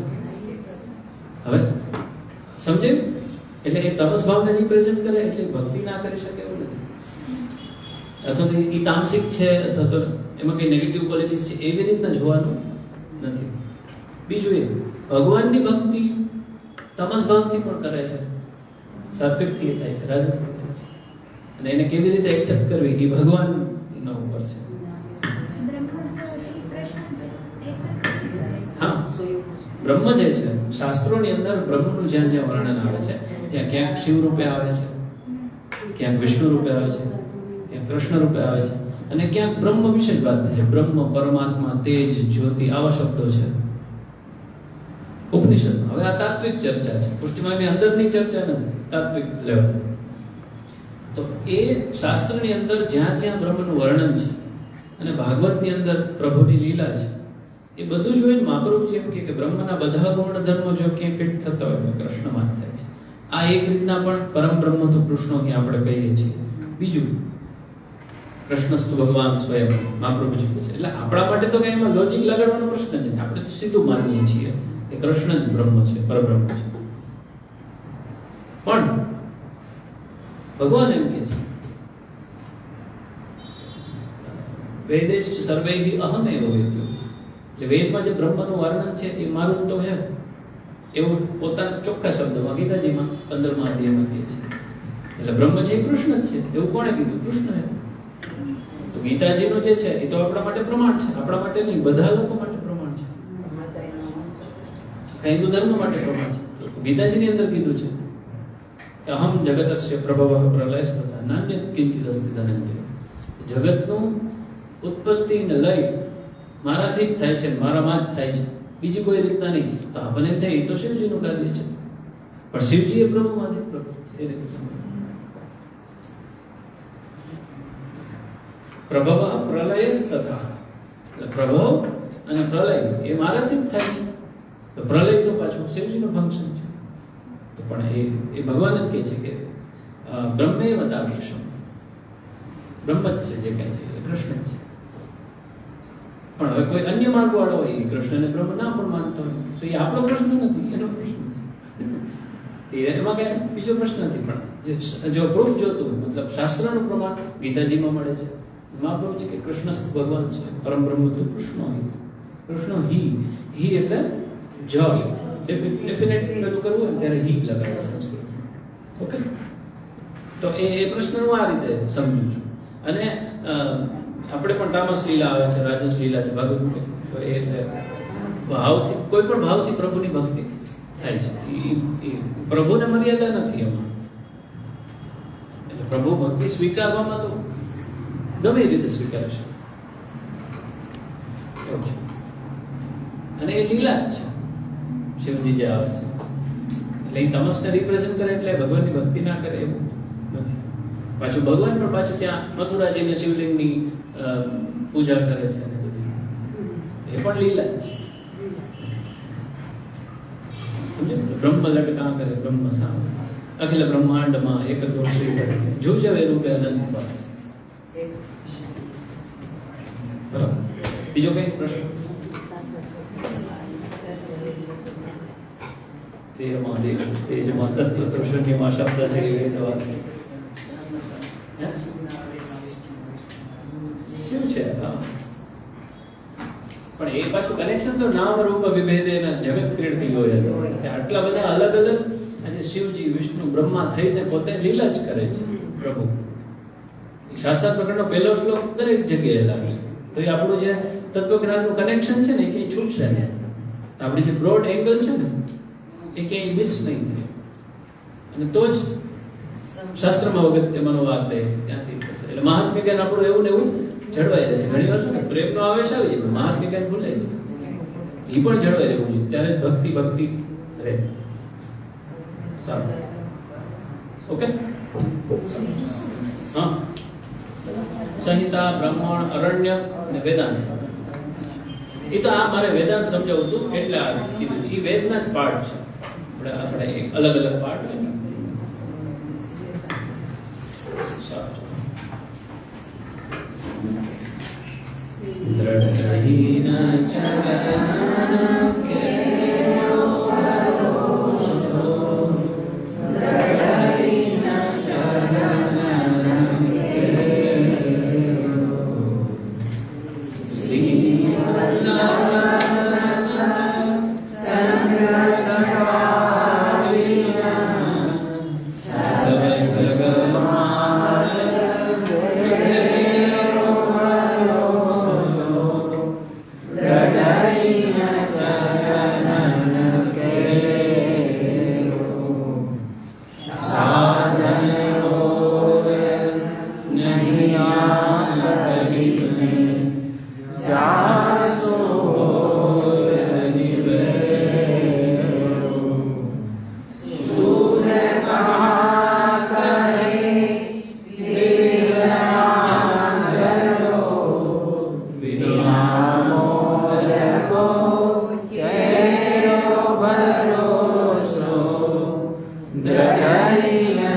હવે સમજાયું? એટલે એ તમસ ભાવને રિપ્રેઝન્ટ કરે એટલે ભક્તિ ના કરી શકે એવું નથી, અથવા તો એ તામસિક છે અથવા તો એમાં કઈ નેગેટિવ ક્વોલિટીઝ છે એવી રીતના જોવાનું નથી. બીજું એ ભગવાનની ભક્તિ તમસ ભાવથી પણ કરે છે, સાત્વિકથી થાય છે, રાજસથી થાય છે, અને એને કેવી રીતે એક્સેપ્ટ કરવી એ ભગવાનના ઉપર છે. હા, બ્રહ્મ જે છે, શાસ્ત્રોની અંદર બ્રહ્મનું જ્યાં જ્યાં વર્ણન આવે છે ત્યાં ક્યાંક શિવ રૂપે આવે છે, ક્યાંક વિષ્ણુ રૂપે આવે છે, ક્યાંક કૃષ્ણ રૂપે આવે છે, અને ક્યાંક બ્રહ્મ વિશે જ વાત થાય છે. બ્રહ્મ, પરમાત્મા, તેજ, જ્યોતિ, આવા શબ્દો છે ઉપનિષદમાં. હવે આ તાત્વિક ચર્ચા છે, પુષ્ટિમાર્ગની અંદરની ચર્ચા નથી, તાત્વિક લેવલ. તો એ શાસ્ત્રની અંદર જ્યાં જ્યાં બ્રહ્મનું વર્ણન છે અને ભાગવતની અંદર પ્રભુની લીલા છે, એ બધું જોઈને મહાપ્રભુજી એમ કે બ્રહ્મના બધા ગુણ ધર્મો જો ક્યાંય ફિટ થતા હોય તો કૃષ્ણમાં જ થાય છે. આ એક રીતના પણ પરમ બ્રહ્મ તો કૃષ્ણ અહીં આપણે કહીએ છીએ. બીજું, કૃષ્ણસ્તુ ભગવાન સ્વયં, મહાપ્રભુજી કહે છે. એટલે આપણા માટે તો કઈ એમાં લોજિક લગાડવાનો પ્રશ્ન નથી, આપણે તો સીધું માનીએ છીએ કે કૃષ્ણ જ બ્રહ્મ છે, પરબ્રહ્મ છે. પણ ભગવાન એમ કહે છે વેદેશ સર્વૈહિ અહમેવ વેદ્યો, એટલે વેદમાં જે બ્રહ્મનું વર્ણન છે એ મારું જ તો છે, એવું પોતાના ચોખ્ખા શબ્દમાં ગીતાજીમાં 15મા અધ્યાયમાં કહે છે. એટલે બ્રહ્મ છે એ કૃષ્ણ જ છે, એવું કોણે કીધું? કૃષ્ણએ. તો ગીતાજીનું જે છે એ તો આપણા માટે પ્રમાણ છે, આપણા માટે નહીં, બધા લોકો માટે પ્રમાણ છે, હિન્દુ ધર્મ માટે પ્રમાણ છે. તો ગીતાજીની અંદર કીધું છે કે અહમ જગતસ્ય પ્રભવઃ પ્રલયસ્તથા નાન્યત કિંચિદ અસ્તિ ધનંજય. જગતનું ઉત્પત્તિ ને લય મારાથી જ થાય છે, મારામાં જ થાય છે, બીજી કોઈ રીતના નહીં. તો આપણને એમ થાય એ તો શિવજીનું કાર્ય છે, પણ શિવજી એ બ્રહ્મમાંથી પ્રગટ છે, એ રીતે સમજ. પ્રભવ પ્રલયસ્તથા, એટલે પ્રભવ અને પ્રલય એ મારાથી જ થાય છે. તો પ્રલય તો પાછું શિવજીનું ફંક્શન છે. તો પણ એ ભગવાન જ કહે છે કે બ્રહ્મેવ તાદૃશમ, બ્રહ્મ જ છે જે કહે છે એ કૃષ્ણ જ છે. પણ હવે કોઈ અન્ય માનવાળો હોય, કૃષ્ણને બ્રહ્મ ના પણ માનતો હોય, તો એ આપણો પ્રશ્ન નથી, એનો પ્રશ્ન છે. એમાં કઈ બીજો પ્રશ્ન નથી. પણ જો પ્રૂફ જોતું હોય, મતલબ શાસ્ત્રનું પ્રમાણ ગીતાજીમાં મળે છે. મહાપ્રભુજી કે કૃષ્ણ ભગવાન છે, પરમ બ્રહ્મ તો કૃષ્ણ. કૃષ્ણ હી એટલે જ ડેફિનેટ પેલું કરવું હોય ત્યારે હી લગાવે સંસ્કૃત. ઓકે, તો એ પ્રશ્નનું આ રીતે સમજું છું. અને આપણે પણ તામસ લીલા આવે છે, રાજસ લીલા છે, ભાગવત. તો એ ભાવથી, કોઈ પણ ભાવથી પ્રભુની ભક્તિ થાય છે. એ પ્રભુને મર્યાદા નથી એમાં. એટલે પ્રભુ ભક્તિ સ્વીકારવામાં તો ગમે એ રીતે સ્વીકારી શકે. અને એ લીલા જ છે શિવજી જે આવે છે. એટલે એ તમસને રિપ્રેઝન્ટ કરે એટલે ભગવાનની ભક્તિ ના કરે એવું નથી. પાછું ભગવાન પણ પાછું ત્યાં મથુરાજીને શિવલિંગની પૂજા કરે છે, અને બધી એ પણ લીલા જ છે. સમજો? બ્રહ્મ લટકા કરે બ્રહ્મ સામ, અખિલ બ્રહ્માંડમાં એકત્ર શ્રી કરે, જુજવે રૂપે અનંત પાસ. બરાબર. બીજો કઈ પ્રશ્ન? તેમાં દેવ તેજમાં તત્વ કૃષ્ણની શબ્દ છે એ દવા શું છે? પણ એ પાછું કનેક્શન તો નામ રૂપ વિભેદેના જગત ક્રીડતી હોય કે આટલા બધા અલગ અલગ આજે શિવજી, વિષ્ણુ, બ્રહ્મા થઈને પોતે લીલા જ કરે છે પ્રભુ. શાસ્ત્ર પ્રકરણનો પહેલો શ્લોક દરેક જગ્યાએ લાગશે. તો એ આપણું જે તત્વજ્ઞાનનું કનેક્શન છે ને એ ક્યાંય છૂટશે નહીં. આપણી જે બ્રોડ એંગલ છે ને એ ક્યાંય મિસ નહીં થાય. અને તો જ શાસ્ત્રમાં વખત તેમાંનો વાત થાય ત્યાંથી થશે. એટલે મહાત્મ્ય જ્ઞાન આપણું એવું ને એવું જળવાઈ રહેશે. ઘણી વાર શું ને પ્રેમનો આવેશ આવી જાય, મહાત્મ્ય જ્ઞાન ભૂલાઈ જાય. એ પણ જળવાઈ રહેવું જોઈએ, ત્યારે ભક્તિ રહે. સારું, ઓકે. હા, સંહિતા, બ્રાહ્મણ, અરણ્ય અને વેદાંત. એ તો આ મારે વેદાંત સમજાવવું હતું એટલે આ કીધું. એ વેદના જ પાર્ટ છે. આપણે એક અલગ અલગ પાર્ટ છે. દ્રઢહીના ચરણ કેરો ભરોસો, દ્રઢહીના ચરણ કેરો શ્રી Radhaina દ્રઢ લીલા